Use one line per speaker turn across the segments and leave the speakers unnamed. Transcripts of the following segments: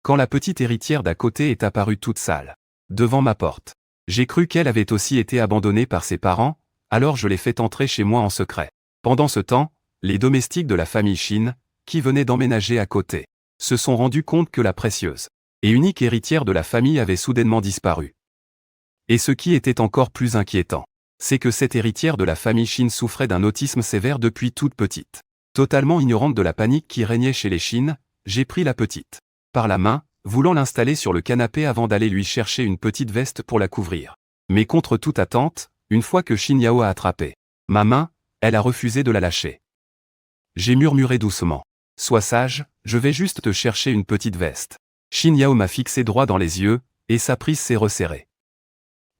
quand la petite héritière d'à côté est apparue toute sale, devant ma porte. J'ai cru qu'elle avait aussi été abandonnée par ses parents, alors je l'ai fait entrer chez moi en secret. Pendant ce temps, les domestiques de la famille Shin, qui venaient d'emménager à côté, se sont rendus compte que la précieuse et unique héritière de la famille avait soudainement disparu. Et ce qui était encore plus inquiétant, c'est que cette héritière de la famille Shin souffrait d'un autisme sévère depuis toute petite. Totalement ignorante de la panique qui régnait chez les Shin, j'ai pris la petite par la main, voulant l'installer sur le canapé avant d'aller lui chercher une petite veste pour la couvrir. Mais contre toute attente, une fois que Shin Yao a attrapé ma main, elle a refusé de la lâcher. J'ai murmuré doucement. Sois sage, je vais juste te chercher une petite veste. Shin Yao m'a fixé droit dans les yeux, et sa prise s'est resserrée.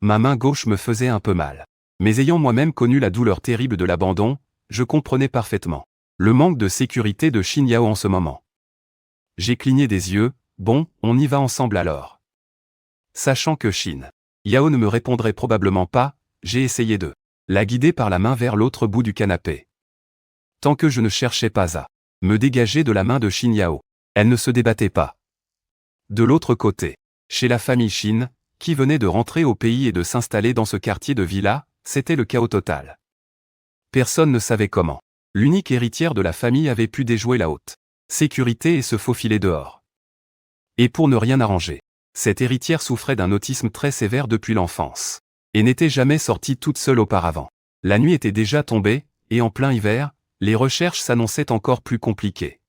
Ma main gauche me faisait un peu mal. Mais ayant moi-même connu la douleur terrible de l'abandon, je comprenais parfaitement le manque de sécurité de Shin Yao en ce moment. J'ai cligné des yeux, bon, on y va ensemble alors. Sachant que Shin Yao ne me répondrait probablement pas, j'ai essayé de la guider par la main vers l'autre bout du canapé. Tant que je ne cherchais pas à me dégager de la main de Shin Yao, elle ne se débattait pas. De l'autre côté, chez la famille Shin, qui venait de rentrer au pays et de s'installer dans ce quartier de villa, c'était le chaos total. Personne ne savait comment l'unique héritière de la famille avait pu déjouer la haute sécurité et se faufiler dehors. Et pour ne rien arranger, cette héritière souffrait d'un autisme très sévère depuis l'enfance, et n'était jamais sortie toute seule auparavant. La nuit était déjà tombée, et en plein hiver, les recherches s'annonçaient encore plus compliquées.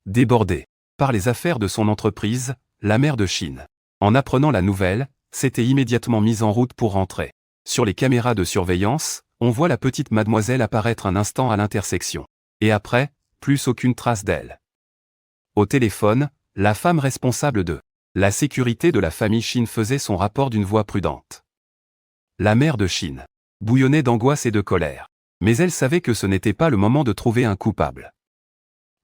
Débordée par les affaires de son entreprise, la mère de Shin, en apprenant la nouvelle, s'était immédiatement mise en route pour rentrer. Sur les caméras de surveillance, on voit la petite mademoiselle apparaître un instant à l'intersection. Et après, plus aucune trace d'elle. Au téléphone, la femme responsable de la sécurité de la famille Shin faisait son rapport d'une voix prudente. La mère de Shin bouillonnait d'angoisse et de colère. Mais elle savait que ce n'était pas le moment de trouver un coupable.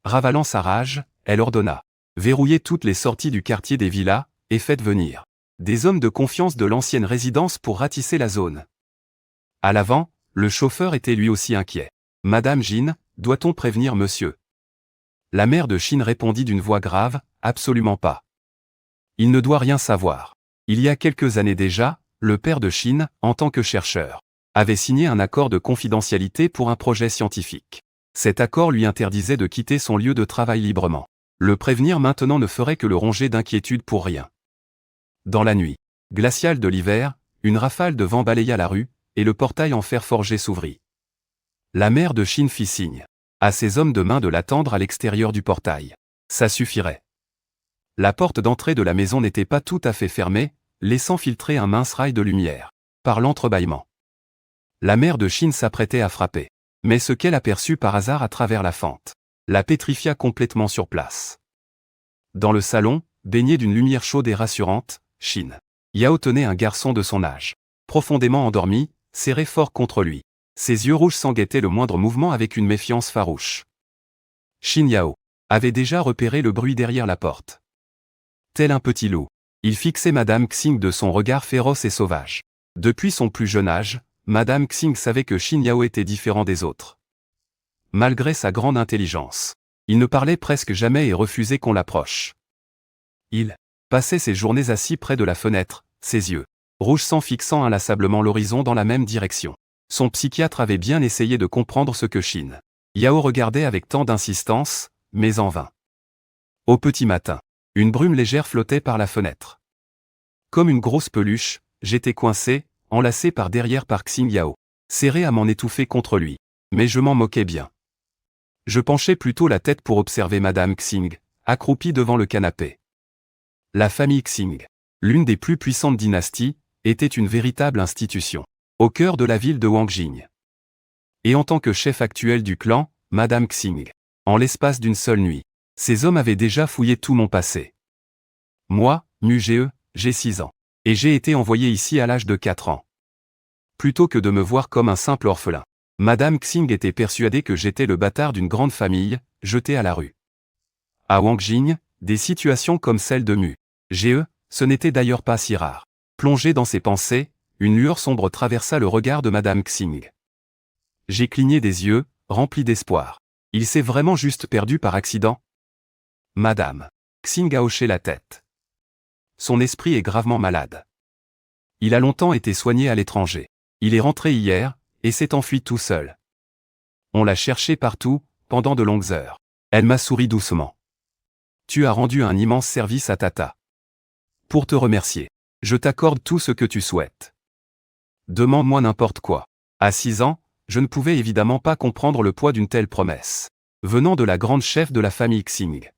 Ravalant sa rage, elle ordonna « Verrouillez toutes les sorties du quartier des villas, et faites venir des hommes de confiance de l'ancienne résidence pour ratisser la zone. » À l'avant, le chauffeur était lui aussi inquiet. « Madame Jin, doit-on prévenir monsieur ?» La mère de Shin répondit d'une voix grave « Absolument pas. Il ne doit rien savoir. Il y a quelques années déjà, le père de Shin, en tant que chercheur, avait signé un accord de confidentialité pour un projet scientifique. Cet accord lui interdisait de quitter son lieu de travail librement. Le prévenir maintenant ne ferait que le ronger d'inquiétude pour rien. Dans la nuit glaciale de l'hiver, une rafale de vent balaya la rue, et le portail en fer forgé s'ouvrit. La mère de Shin fit signe à ses hommes de main de l'attendre à l'extérieur du portail. Ça suffirait. La porte d'entrée de la maison n'était pas tout à fait fermée, laissant filtrer un mince rail de lumière par l'entrebâillement. La mère de Shin s'apprêtait à frapper. Mais ce qu'elle aperçut par hasard à travers la fente la pétrifia complètement sur place. Dans le salon, baigné d'une lumière chaude et rassurante, Shin Yao tenait un garçon de son âge, profondément endormi, serré fort contre lui. Ses yeux rouges s'en-guettaient le moindre mouvement avec une méfiance farouche. Shin Yao avait déjà repéré le bruit derrière la porte. Tel un petit loup, il fixait Madame Xing de son regard féroce et sauvage. Depuis son plus jeune âge, Madame Xing savait que Shin Yao était différent des autres. Malgré sa grande intelligence, il ne parlait presque jamais et refusait qu'on l'approche. Il passait ses journées assis près de la fenêtre, ses yeux rouges sang fixant inlassablement l'horizon dans la même direction. Son psychiatre avait bien essayé de comprendre ce que Shin Yao regardait avec tant d'insistance, mais en vain. Au petit matin, une brume légère flottait par la fenêtre. Comme une grosse peluche, j'étais coincé, enlacé par derrière par Xing Yao, serré à m'en étouffer contre lui. Mais je m'en moquais bien. Je penchais plutôt la tête pour observer Madame Xing, accroupie devant le canapé. La famille Xing, l'une des plus puissantes dynasties, était une véritable institution, au cœur de la ville de Wangjing. Et en tant que chef actuel du clan, Madame Xing, en l'espace d'une seule nuit, ces hommes avaient déjà fouillé tout mon passé. Moi, Muge, j'ai 6 ans. Et j'ai été envoyé ici à l'âge de 4 ans. Plutôt que de me voir comme un simple orphelin, Madame Xing était persuadée que j'étais le bâtard d'une grande famille, jeté à la rue. À Wangjing, des situations comme celle de Muge, ce n'était d'ailleurs pas si rare. Plongé dans ses pensées, une lueur sombre traversa le regard de Madame Xing. J'ai cligné des yeux, rempli d'espoir. Il s'est vraiment juste perdu par accident ? Madame Xing a hoché la tête. Son esprit est gravement malade. Il a longtemps été soigné à l'étranger. Il est rentré hier, et s'est enfui tout seul. On l'a cherché partout, pendant de longues heures. Elle m'a souri doucement. Tu as rendu un immense service à Tata. Pour te remercier, je t'accorde tout ce que tu souhaites. Demande-moi n'importe quoi. À 6 ans, je ne pouvais évidemment pas comprendre le poids d'une telle promesse. Venant de la grande chef de la famille Xing.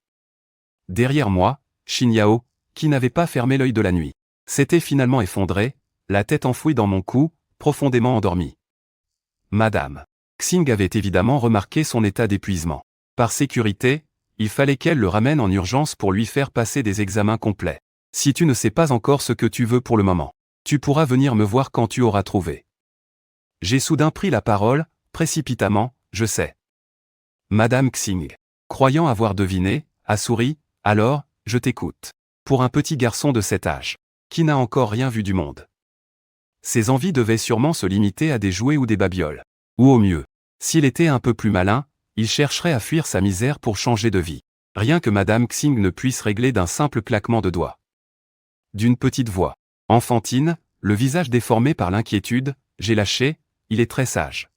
Derrière moi, Xin Yao, qui n'avait pas fermé l'œil de la nuit, s'était finalement effondré, la tête enfouie dans mon cou, profondément endormi. Madame Xing avait évidemment remarqué son état d'épuisement. Par sécurité, il fallait qu'elle le ramène en urgence pour lui faire passer des examens complets. Si tu ne sais pas encore ce que tu veux pour le moment, tu pourras venir me voir quand tu auras trouvé. J'ai soudain pris la parole, précipitamment, je sais. Madame Xing, croyant avoir deviné, a souri, alors, je t'écoute. Pour un petit garçon de cet âge, qui n'a encore rien vu du monde. Ses envies devaient sûrement se limiter à des jouets ou des babioles. Ou au mieux, s'il était un peu plus malin, il chercherait à fuir sa misère pour changer de vie. Rien que Madame Xing ne puisse régler d'un simple claquement de doigts. D'une petite voix enfantine, le visage déformé par l'inquiétude, j'ai lâché, il est très sage.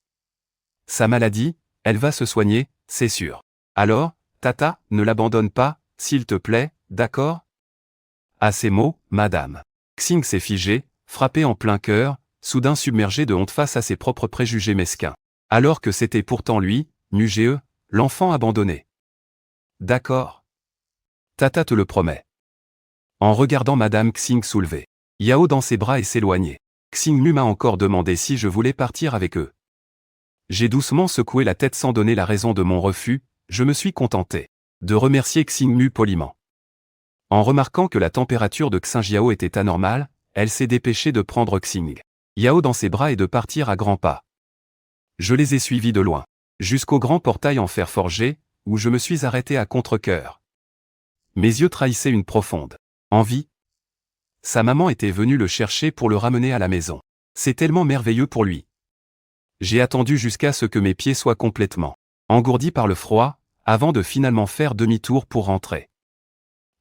Sa maladie, elle va se soigner, c'est sûr. Alors, Tata, ne l'abandonne pas, s'il te plaît, d'accord? À ces mots, Madame Xing s'est figée, frappée en plein cœur, soudain submergée de honte face à ses propres préjugés mesquins. Alors que c'était pourtant lui, Muge, l'enfant abandonné. D'accord. Tata te le promet. En regardant Madame Xing soulever Yao dans ses bras et s'éloigner, Xing Mu m'a encore demandé si je voulais partir avec eux. J'ai doucement secoué la tête sans donner la raison de mon refus, je me suis contenté de remercier Xing Mu poliment. En remarquant que la température de Xing Yao était anormale, elle s'est dépêchée de prendre Xing Yao dans ses bras et de partir à grands pas. Je les ai suivis de loin, jusqu'au grand portail en fer forgé, où je me suis arrêté à contre-cœur. Mes yeux trahissaient une profonde envie. Sa maman était venue le chercher pour le ramener à la maison. C'est tellement merveilleux pour lui. J'ai attendu jusqu'à ce que mes pieds soient complètement engourdis par le froid, avant de finalement faire demi-tour pour rentrer.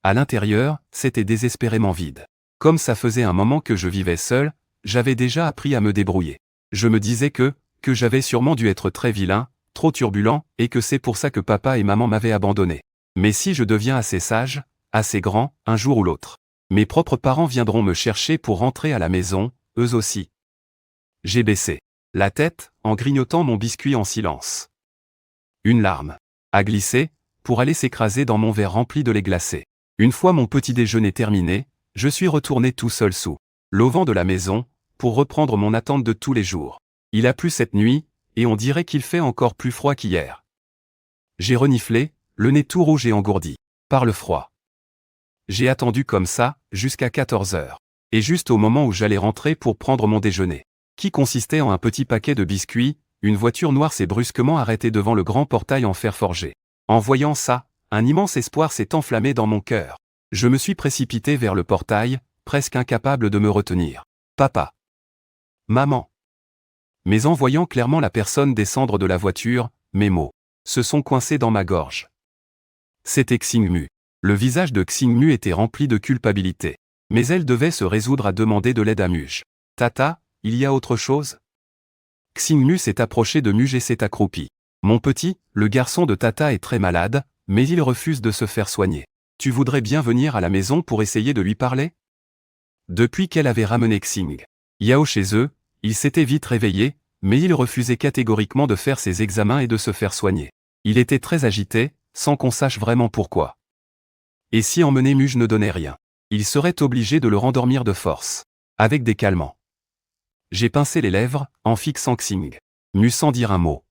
À l'intérieur, c'était désespérément vide. Comme ça faisait un moment que je vivais seul, j'avais déjà appris à me débrouiller. Je me disais que j'avais sûrement dû être très vilain, trop turbulent, et que c'est pour ça que papa et maman m'avaient abandonné. Mais si je deviens assez sage, assez grand, un jour ou l'autre, mes propres parents viendront me chercher pour rentrer à la maison, eux aussi. J'ai baissé la tête, en grignotant mon biscuit en silence. Une larme a glissé, pour aller s'écraser dans mon verre rempli de lait glacé. Une fois mon petit déjeuner terminé, je suis retourné tout seul sous l'auvent de la maison, pour reprendre mon attente de tous les jours. Il a plu cette nuit, et on dirait qu'il fait encore plus froid qu'hier. J'ai reniflé, le nez tout rouge et engourdi par le froid. J'ai attendu comme ça, jusqu'à 14 heures. Et juste au moment où j'allais rentrer pour prendre mon déjeuner, qui consistait en un petit paquet de biscuits, une voiture noire s'est brusquement arrêtée devant le grand portail en fer forgé. En voyant ça, un immense espoir s'est enflammé dans mon cœur. Je me suis précipité vers le portail, presque incapable de me retenir. Papa. Maman. Mais en voyant clairement la personne descendre de la voiture, mes mots se sont coincés dans ma gorge. C'était Xing Mu. Le visage de Xing Mu était rempli de culpabilité. Mais elle devait se résoudre à demander de l'aide à Muge. Tata, il y a autre chose? Xing Mu s'est approché de Muge et s'est accroupi. Mon petit, le garçon de Tata est très malade, mais il refuse de se faire soigner. Tu voudrais bien venir à la maison pour essayer de lui parler? Depuis qu'elle avait ramené Xing Yao chez eux, il s'était vite réveillé, mais il refusait catégoriquement de faire ses examens et de se faire soigner. Il était très agité, sans qu'on sache vraiment pourquoi. Et si emmener Muge ne donnait rien, il serait obligé de le rendormir de force, avec des calmants. J'ai pincé les lèvres, en fixant Xing Mu sans dire un mot.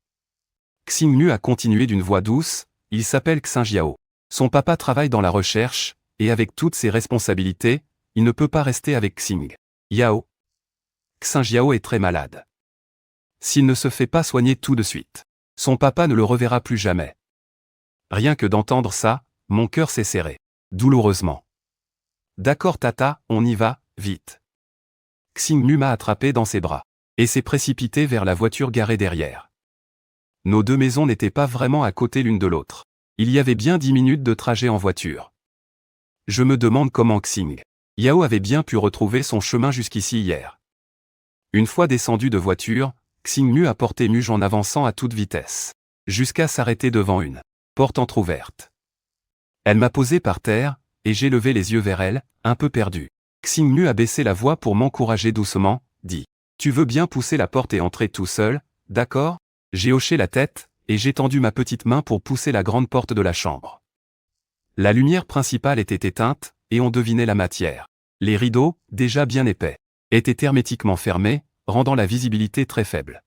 Xing Mu a continué d'une voix douce, il s'appelle Xing Yao. Son papa travaille dans la recherche, et avec toutes ses responsabilités, il ne peut pas rester avec Xing Yao. Xing Yao est très malade. S'il ne se fait pas soigner tout de suite, son papa ne le reverra plus jamais. Rien que d'entendre ça, mon cœur s'est serré, douloureusement. D'accord Tata, on y va, vite. Xing Mu m'a attrapé dans ses bras, et s'est précipité vers la voiture garée derrière. Nos deux maisons n'étaient pas vraiment à côté l'une de l'autre. Il y avait bien 10 minutes de trajet en voiture. Je me demande comment Xing Yao avait bien pu retrouver son chemin jusqu'ici hier. Une fois descendu de voiture, Xing Mu a porté Muge en avançant à toute vitesse, jusqu'à s'arrêter devant une porte entr'ouverte. Elle m'a posé par terre, et j'ai levé les yeux vers elle, un peu perdu. Xing Mu a baissé la voix pour m'encourager doucement, dit « Tu veux bien pousser la porte et entrer tout seul, d'accord ?» J'ai hoché la tête, et j'ai tendu ma petite main pour pousser la grande porte de la chambre. La lumière principale était éteinte, et on devinait la matière. Les rideaux, déjà bien épais, étaient hermétiquement fermés, rendant la visibilité très faible.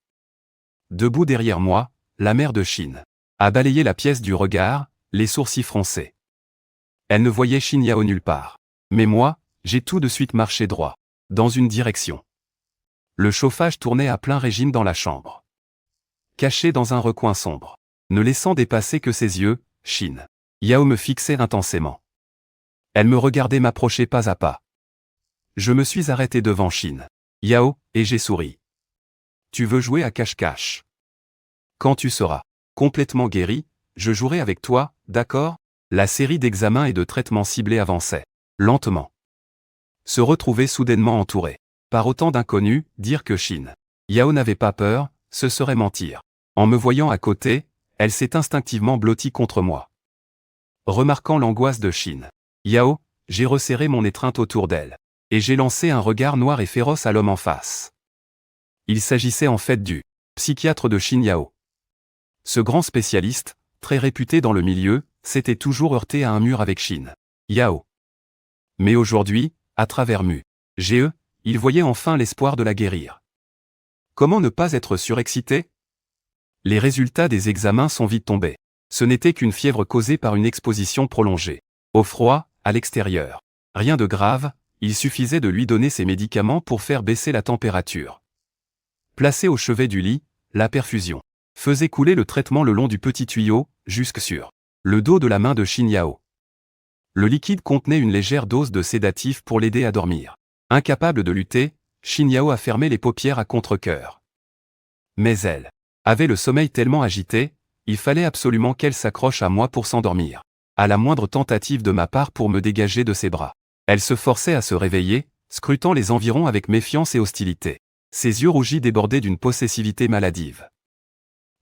Debout derrière moi, la mère de Shin a balayé la pièce du regard, les sourcils froncés. Elle ne voyait Shin Yao nulle part. Mais moi, j'ai tout de suite marché droit, dans une direction. Le chauffage tournait à plein régime dans la chambre. Caché dans un recoin sombre, ne laissant dépasser que ses yeux, Shin Yao me fixait intensément. Elle me regardait m'approcher pas à pas. Je me suis arrêté devant Shin Yao, et j'ai souri. Tu veux jouer à cache-cache? Quand tu seras complètement guéri, je jouerai avec toi, d'accord? La série d'examens et de traitements ciblés avançait, lentement. Se retrouver soudainement entouré par autant d'inconnus, dire que Shin Yao n'avait pas peur, ce serait mentir. En me voyant à côté, elle s'est instinctivement blottie contre moi. Remarquant l'angoisse de Shin Yao, j'ai resserré mon étreinte autour d'elle, et j'ai lancé un regard noir et féroce à l'homme en face. Il s'agissait en fait du psychiatre de Shin Yao. Ce grand spécialiste, très réputé dans le milieu, s'était toujours heurté à un mur avec Shin Yao. Mais aujourd'hui, à travers Mu-GE, il voyait enfin l'espoir de la guérir. Comment ne pas être surexcité? Les résultats des examens sont vite tombés. Ce n'était qu'une fièvre causée par une exposition prolongée. Au froid, à l'extérieur. Rien de grave, il suffisait de lui donner ses médicaments pour faire baisser la température. Placé au chevet du lit, la perfusion faisait couler le traitement le long du petit tuyau, jusque sur le dos de la main de Shin Yao. Le liquide contenait une légère dose de sédatif pour l'aider à dormir. Incapable de lutter, Shin Yao a fermé les paupières à contre-cœur. Mais elle avait le sommeil tellement agité, il fallait absolument qu'elle s'accroche à moi pour s'endormir. À la moindre tentative de ma part pour me dégager de ses bras, elle se forçait à se réveiller, scrutant les environs avec méfiance et hostilité. Ses yeux rougis débordaient d'une possessivité maladive.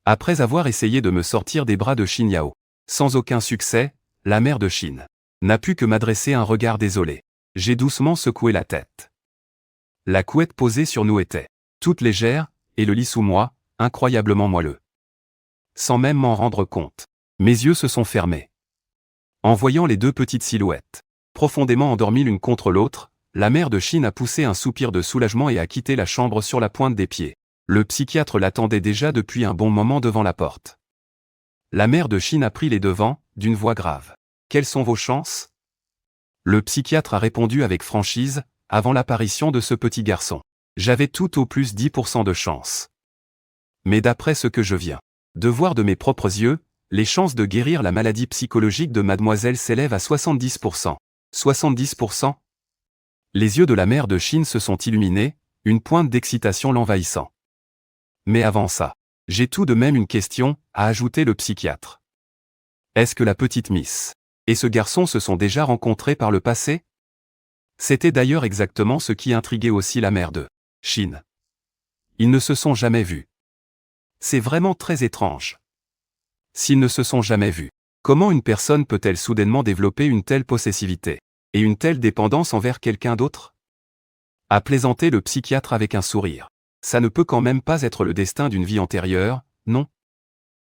Après avoir essayé de me sortir des bras de Shin Yao, sans aucun succès, la mère de Shin n'a pu que m'adresser un regard désolé. J'ai doucement secoué la tête. La couette posée sur nous était toute légère, et le lit sous moi, incroyablement moelleux. Sans même m'en rendre compte, mes yeux se sont fermés. En voyant les deux petites silhouettes, profondément endormies l'une contre l'autre, la mère de Shin a poussé un soupir de soulagement et a quitté la chambre sur la pointe des pieds. Le psychiatre l'attendait déjà depuis un bon moment devant la porte. La mère de Shin a pris les devants, d'une voix grave. « Quelles sont vos chances ?» Le psychiatre a répondu avec franchise, avant l'apparition de ce petit garçon. J'avais tout au plus 10% de chance. Mais d'après ce que je viens de voir de mes propres yeux, les chances de guérir la maladie psychologique de mademoiselle s'élèvent à 70%. 70%? Les yeux de la mère de Shin se sont illuminés, une pointe d'excitation l'envahissant. Mais avant ça, j'ai tout de même une question, a ajouté le psychiatre. Est-ce que la petite Miss et ce garçon se sont déjà rencontrés par le passé? C'était d'ailleurs exactement ce qui intriguait aussi la mère de Shin. Ils ne se sont jamais vus. C'est vraiment très étrange. S'ils ne se sont jamais vus, comment une personne peut-elle soudainement développer une telle possessivité et une telle dépendance envers quelqu'un d'autre? A plaisanté le psychiatre avec un sourire. Ça ne peut quand même pas être le destin d'une vie antérieure, non?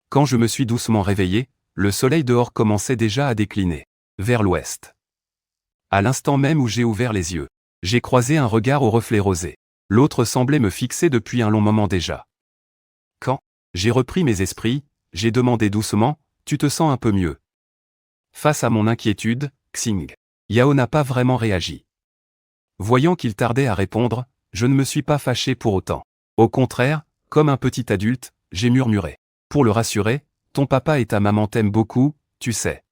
Quand je me suis doucement réveillé, le soleil dehors commençait déjà à décliner, vers l'ouest. À l'instant même où j'ai ouvert les yeux, j'ai croisé un regard au reflet rosé. L'autre semblait me fixer depuis un long moment déjà. Quand j'ai repris mes esprits, j'ai demandé doucement, « Tu te sens un peu mieux ?» Face à mon inquiétude, Xing Yao n'a pas vraiment réagi. Voyant qu'il tardait à répondre, je ne me suis pas fâché pour autant. Au contraire, comme un petit adulte, j'ai murmuré. Pour le rassurer, ton papa et ta maman t'aiment beaucoup, tu sais.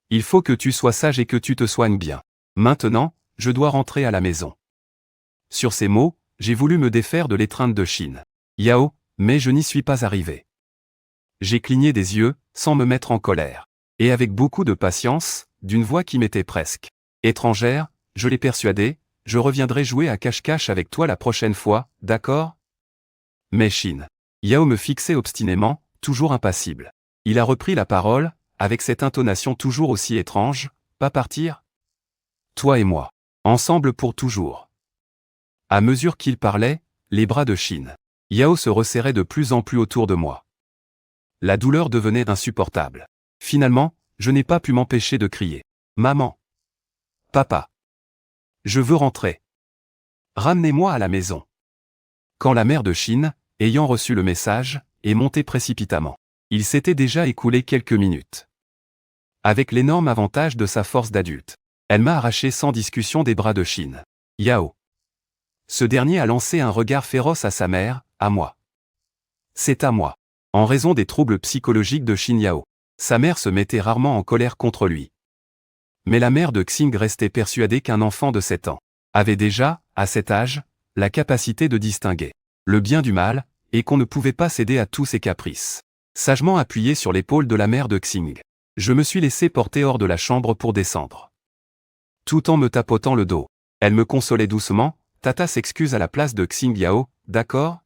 Il faut que tu sois sage et que tu te soignes bien. Maintenant, je dois rentrer à la maison. Sur ces mots, j'ai voulu me défaire de l'étreinte de Shin Yao, mais je n'y suis pas arrivé. J'ai cligné des yeux, sans me mettre en colère. Et avec beaucoup de patience, d'une voix qui m'était presque étrangère, je l'ai persuadé, je reviendrai jouer à cache-cache avec toi la prochaine fois, d'accord? Mais Shin Yao me fixait obstinément, toujours impassible. Il a repris la parole, avec cette intonation toujours aussi étrange, pas partir? Toi et moi. Ensemble pour toujours. À mesure qu'il parlait, les bras de Shin Yao se resserraient de plus en plus autour de moi. La douleur devenait insupportable. Finalement, je n'ai pas pu m'empêcher de crier. Maman! Papa! Je veux rentrer. Ramenez-moi à la maison. Quand la mère de Shin, ayant reçu le message, est montée précipitamment. Il s'était déjà écoulé quelques minutes. Avec l'énorme avantage de sa force d'adulte, elle m'a arraché sans discussion des bras de Shin Yao. Ce dernier a lancé un regard féroce à sa mère, à moi. C'est à moi. En raison des troubles psychologiques de Shin Yao, sa mère se mettait rarement en colère contre lui. Mais la mère de Xing restait persuadée qu'un enfant de 7 ans avait déjà, à cet âge, la capacité de distinguer le bien du mal, et qu'on ne pouvait pas céder à tous ses caprices. Sagement appuyé sur l'épaule de la mère de Xing, je me suis laissé porter hors de la chambre pour descendre. Tout en me tapotant le dos, elle me consolait doucement. Tata s'excuse à la place de Xing Yao, d'accord?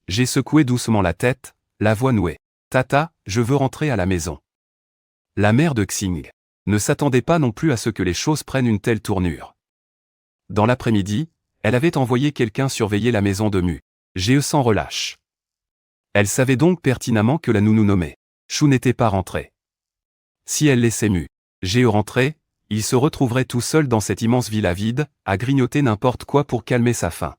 J'ai secoué doucement la tête, la voix nouée. Tata, je veux rentrer à la maison. La mère de Xing ne s'attendait pas non plus à ce que les choses prennent une telle tournure. Dans l'après-midi, elle avait envoyé quelqu'un surveiller la maison de Mu Ge sans relâche. Elle savait donc pertinemment que la nounou nommée Chou n'était pas rentrée. Si elle laissait Mu Ge rentrer, il se retrouverait tout seul dans cette immense villa vide, à grignoter n'importe quoi pour calmer sa faim.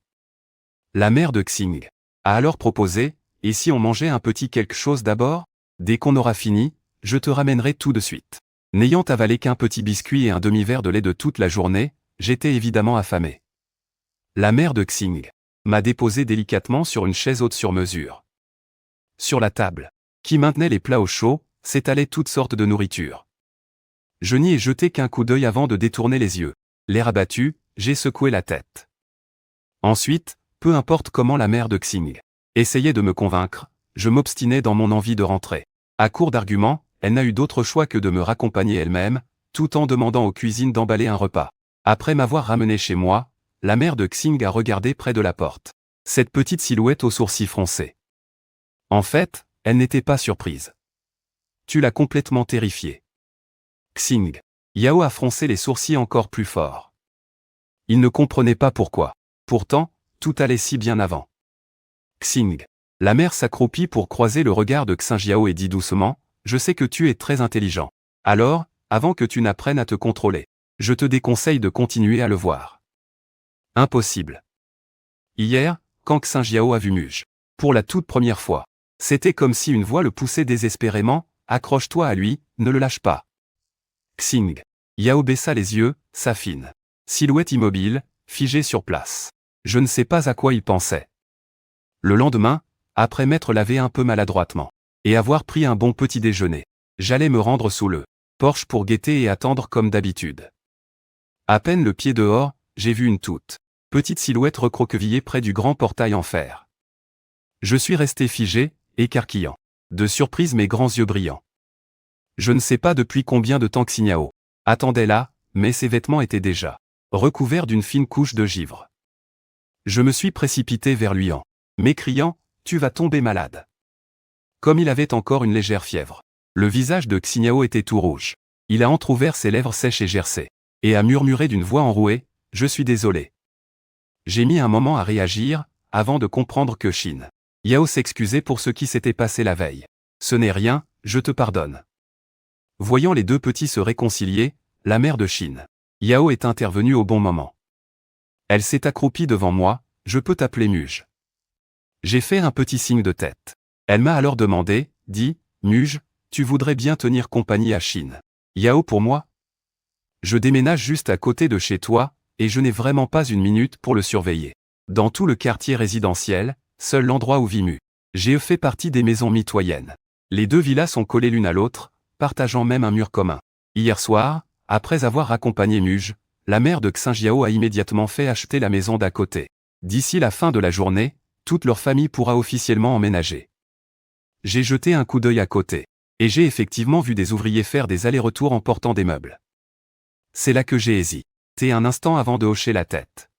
La mère de Xing a alors proposé, et si on mangeait un petit quelque chose d'abord? Dès qu'on aura fini, je te ramènerai tout de suite. N'ayant avalé qu'un petit biscuit et un demi-verre de lait de toute la journée, j'étais évidemment affamé. La mère de Xing m'a déposé délicatement sur une chaise haute sur mesure. Sur la table, qui maintenait les plats au chaud, s'étalaient toutes sortes de nourriture. Je n'y ai jeté qu'un coup d'œil avant de détourner les yeux. L'air abattu, j'ai secoué la tête. Ensuite, peu importe comment la mère de Xing essayait de me convaincre, je m'obstinais dans mon envie de rentrer. À court d'arguments, elle n'a eu d'autre choix que de me raccompagner elle-même, tout en demandant aux cuisines d'emballer un repas. Après m'avoir ramené chez moi, la mère de Xing a regardé près de la porte. Cette petite silhouette aux sourcils froncés. En fait, elle n'était pas surprise. Tu l'as complètement terrifiée. Xing Yao a froncé les sourcils encore plus fort. Il ne comprenait pas pourquoi. Pourtant, tout allait si bien avant. Xing. La mère s'accroupit pour croiser le regard de Xing Yao et dit doucement, « Je sais que tu es très intelligent. Alors, avant que tu n'apprennes à te contrôler, je te déconseille de continuer à le voir. » Impossible. Hier, quand Xing Yao a vu Mu Ge pour la toute première fois, c'était comme si une voix le poussait désespérément, « Accroche-toi à lui, ne le lâche pas. » Xing Yao baissa les yeux, sa fine silhouette immobile, figée sur place. Je ne sais pas à quoi il pensait. Le lendemain, après m'être lavé un peu maladroitement, et avoir pris un bon petit déjeuner, j'allais me rendre sous le porche pour guetter et attendre comme d'habitude. À peine le pied dehors, j'ai vu une toute petite silhouette recroquevillée près du grand portail en fer. Je suis resté figé, écarquillant de surprise mes grands yeux brillants. Je ne sais pas depuis combien de temps Xing Yao attendait là, mais ses vêtements étaient déjà recouverts d'une fine couche de givre. Je me suis précipité vers lui en m'écriant, « Tu vas tomber malade. » Comme il avait encore une légère fièvre, le visage de Xing Yao était tout rouge. Il a entrouvert ses lèvres sèches et gercées, et a murmuré d'une voix enrouée, « Je suis désolé. » J'ai mis un moment à réagir, avant de comprendre que Shin Yao s'excusait pour ce qui s'était passé la veille. « Ce n'est rien, je te pardonne. » Voyant les deux petits se réconcilier, la mère de Shin Yao est intervenue au bon moment. Elle s'est accroupie devant moi, « Je peux t'appeler Mu Ge. » J'ai fait un petit signe de tête. Elle m'a alors demandé, dit, « Mu Ge, tu voudrais bien tenir compagnie à Shin Yao pour moi? Je déménage juste à côté de chez toi, et je n'ai vraiment pas une minute pour le surveiller. Dans tout le quartier résidentiel, seul l'endroit où vit Mu Ge fait partie des maisons mitoyennes. Les deux villas sont collées l'une à l'autre, partageant même un mur commun. Hier soir, après avoir accompagné Mu Ge, la mère de Xing Yao a immédiatement fait acheter la maison d'à côté. D'ici la fin de la journée, toute leur famille pourra officiellement emménager. J'ai jeté un coup d'œil à côté. Et j'ai effectivement vu des ouvriers faire des allers-retours en portant des meubles. C'est là que j'ai hésité un instant avant de hocher la tête.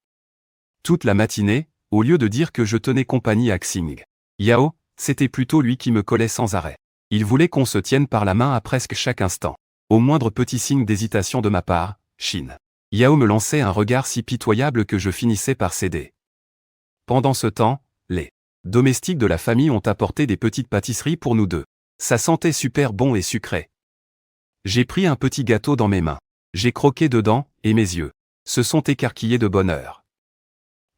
Toute la matinée, au lieu de dire que je tenais compagnie à Xing Yao, c'était plutôt lui qui me collait sans arrêt. Il voulait qu'on se tienne par la main à presque chaque instant. Au moindre petit signe d'hésitation de ma part, Xin Yao me lançait un regard si pitoyable que je finissais par céder. Pendant ce temps, les domestiques de la famille ont apporté des petites pâtisseries pour nous deux. Ça sentait super bon et sucré. J'ai pris un petit gâteau dans mes mains. J'ai croqué dedans, et mes yeux se sont écarquillés de bonheur.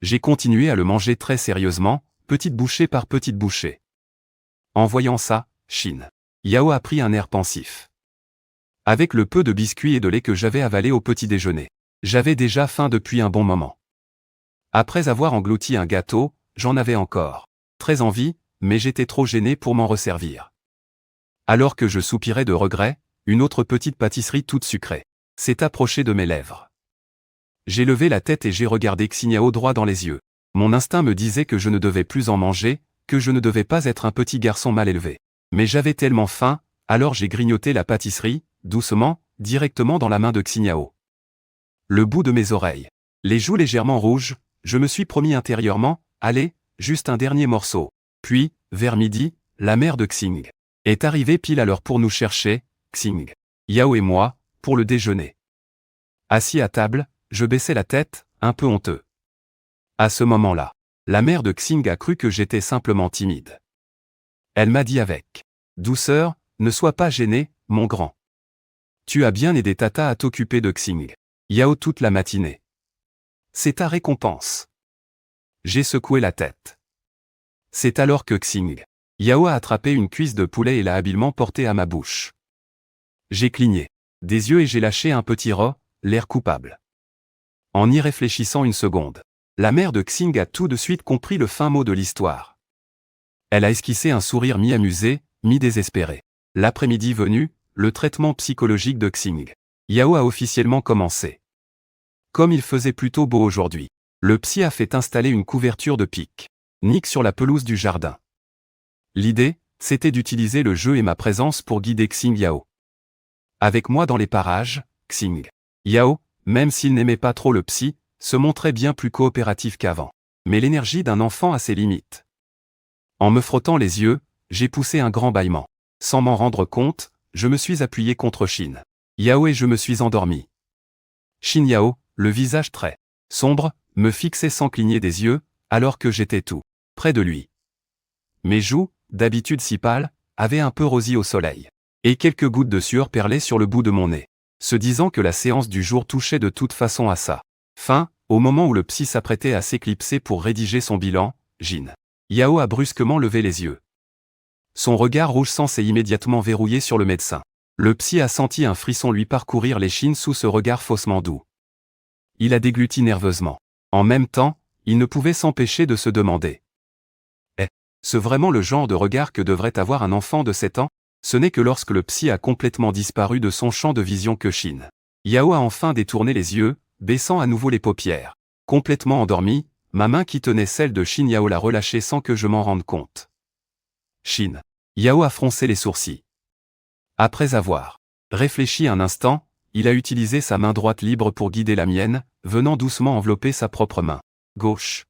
J'ai continué à le manger très sérieusement, petite bouchée par petite bouchée. En voyant ça, Xin Yao a pris un air pensif. Avec le peu de biscuits et de lait que j'avais avalé au petit déjeuner, j'avais déjà faim depuis un bon moment. Après avoir englouti un gâteau, j'en avais encore très envie, mais j'étais trop gêné pour m'en resservir. Alors que je soupirais de regret, une autre petite pâtisserie toute sucrée s'est approchée de mes lèvres. J'ai levé la tête et j'ai regardé Xing Yao droit dans les yeux. Mon instinct me disait que je ne devais plus en manger, que je ne devais pas être un petit garçon mal élevé. Mais j'avais tellement faim, alors j'ai grignoté la pâtisserie, doucement, directement dans la main de Xing Yao. Le bout de mes oreilles, les joues légèrement rouges, je me suis promis intérieurement, allez, juste un dernier morceau. Puis, vers midi, la mère de Xing est arrivée pile à l'heure pour nous chercher, Xing Yao et moi, pour le déjeuner. Assis à table, je baissais la tête, un peu honteux. À ce moment-là, la mère de Xing a cru que j'étais simplement timide. Elle m'a dit avec douceur, ne sois pas gêné, mon grand. Tu as bien aidé Tata à t'occuper de Xing Yao toute la matinée. C'est ta récompense. J'ai secoué la tête. C'est alors que Xing Yao a attrapé une cuisse de poulet et l'a habilement portée à ma bouche. J'ai cligné des yeux et j'ai lâché un petit ro, l'air coupable. En y réfléchissant une seconde, la mère de Xing a tout de suite compris le fin mot de l'histoire. Elle a esquissé un sourire mi-amusé, mi-désespéré. L'après-midi venu, le traitement psychologique de Xing Yao a officiellement commencé. Comme il faisait plutôt beau aujourd'hui, le psy a fait installer une couverture de pique-nique sur la pelouse du jardin. L'idée, c'était d'utiliser le jeu et ma présence pour guider Xing Yao. Avec moi dans les parages, Xing Yao, même s'il n'aimait pas trop le psy, se montrait bien plus coopératif qu'avant. Mais l'énergie d'un enfant a ses limites. En me frottant les yeux, j'ai poussé un grand bâillement. Sans m'en rendre compte, je me suis appuyé contre Xin Yao et je me suis endormi. Xin Yao, le visage très sombre, me fixait sans cligner des yeux, alors que j'étais tout près de lui. Mes joues, d'habitude si pâles, avaient un peu rosi au soleil. Et quelques gouttes de sueur perlaient sur le bout de mon nez. Se disant que la séance du jour touchait de toute façon à sa fin, au moment où le psy s'apprêtait à s'éclipser pour rédiger son bilan, Xin Yao a brusquement levé les yeux. Son regard rouge sang s'est immédiatement verrouillé sur le médecin. Le psy a senti un frisson lui parcourir l'échine sous ce regard faussement doux. Il a dégluti nerveusement. En même temps, il ne pouvait s'empêcher de se demander. Est-ce vraiment le genre de regard que devrait avoir un enfant de 7 ans? Ce n'est que lorsque le psy a complètement disparu de son champ de vision que Xin Yao a enfin détourné les yeux, baissant à nouveau les paupières. Complètement endormi, ma main qui tenait celle de Xin Yao l'a relâchée sans que je m'en rende compte. Xin Yao a froncé les sourcils. Après avoir réfléchi un instant, il a utilisé sa main droite libre pour guider la mienne, venant doucement envelopper sa propre main gauche.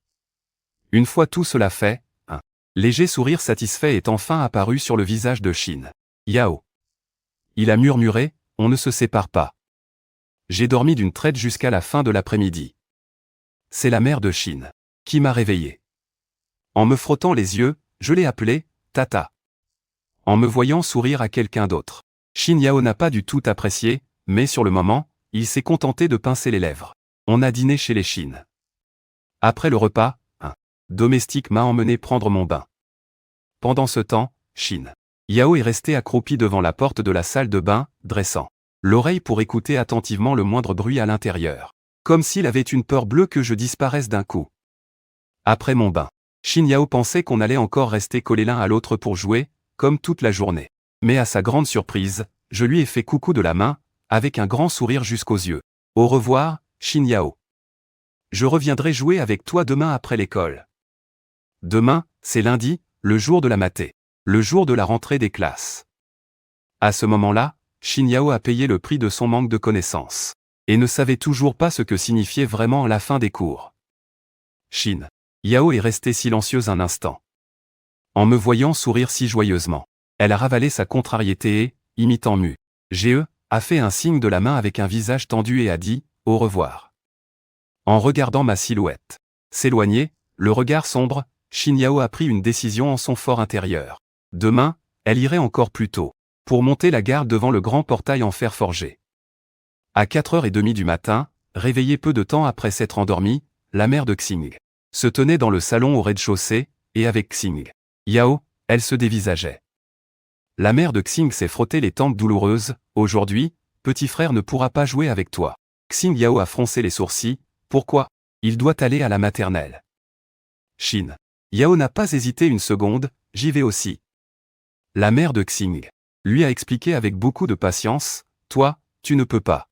Une fois tout cela fait, un léger sourire satisfait est enfin apparu sur le visage de Xin Yao. Il a murmuré, on ne se sépare pas. J'ai dormi d'une traite jusqu'à la fin de l'après-midi. C'est la mère de Xin qui m'a réveillé. En me frottant les yeux, je l'ai appelé Tata. En me voyant sourire à quelqu'un d'autre, Xin Yao n'a pas du tout apprécié, mais sur le moment, il s'est contenté de pincer les lèvres. On a dîné chez les Xin. Après le repas, un domestique m'a emmené prendre mon bain. Pendant ce temps, Xin Yao est resté accroupi devant la porte de la salle de bain, dressant l'oreille pour écouter attentivement le moindre bruit à l'intérieur. Comme s'il avait une peur bleue que je disparaisse d'un coup. Après mon bain, Xin Yao pensait qu'on allait encore rester collés l'un à l'autre pour jouer, comme toute la journée. Mais à sa grande surprise, je lui ai fait coucou de la main, avec un grand sourire jusqu'aux yeux. Au revoir, Xin Yao. Je reviendrai jouer avec toi demain après l'école. Demain, c'est lundi, le jour de la maths. Le jour de la rentrée des classes. À ce moment-là, Shin Yao a payé le prix de son manque de connaissances. Et ne savait toujours pas ce que signifiait vraiment la fin des cours. Shin Yao est restée silencieuse un instant. En me voyant sourire si joyeusement, elle a ravalé sa contrariété et, imitant Mu Ge, a fait un signe de la main avec un visage tendu et a dit « Au revoir ». En regardant ma silhouette s'éloigner, le regard sombre, Shin Yao a pris une décision en son fort intérieur. Demain, elle irait encore plus tôt, pour monter la garde devant le grand portail en fer forgé. À 4h30 du matin, réveillée peu de temps après s'être endormie, la mère de Xing se tenait dans le salon au rez-de-chaussée, et avec Xing Yao, elle se dévisageait. La mère de Xing s'est frotté les tempes douloureuses. « Aujourd'hui, petit frère ne pourra pas jouer avec toi. » Xing Yao a froncé les sourcils. « Pourquoi ? Il doit aller à la maternelle. » Shin Yao n'a pas hésité une seconde. « J'y vais aussi. » La mère de Xing lui a expliqué avec beaucoup de patience. « Toi, tu ne peux pas.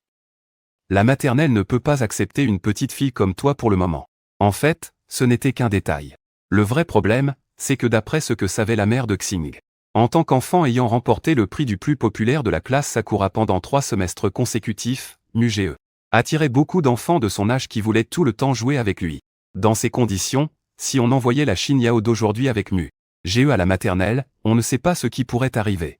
La maternelle ne peut pas accepter une petite fille comme toi pour le moment. » En fait, ce n'était qu'un détail. Le vrai problème, c'est que d'après ce que savait la mère de Xing, en tant qu'enfant ayant remporté le prix du plus populaire de la classe Sakura pendant 3 semestres consécutifs, Mu Ge attirait beaucoup d'enfants de son âge qui voulaient tout le temps jouer avec lui. Dans ces conditions, si on envoyait la Shin Yao d'aujourd'hui avec Mu Ge à la maternelle, on ne sait pas ce qui pourrait arriver.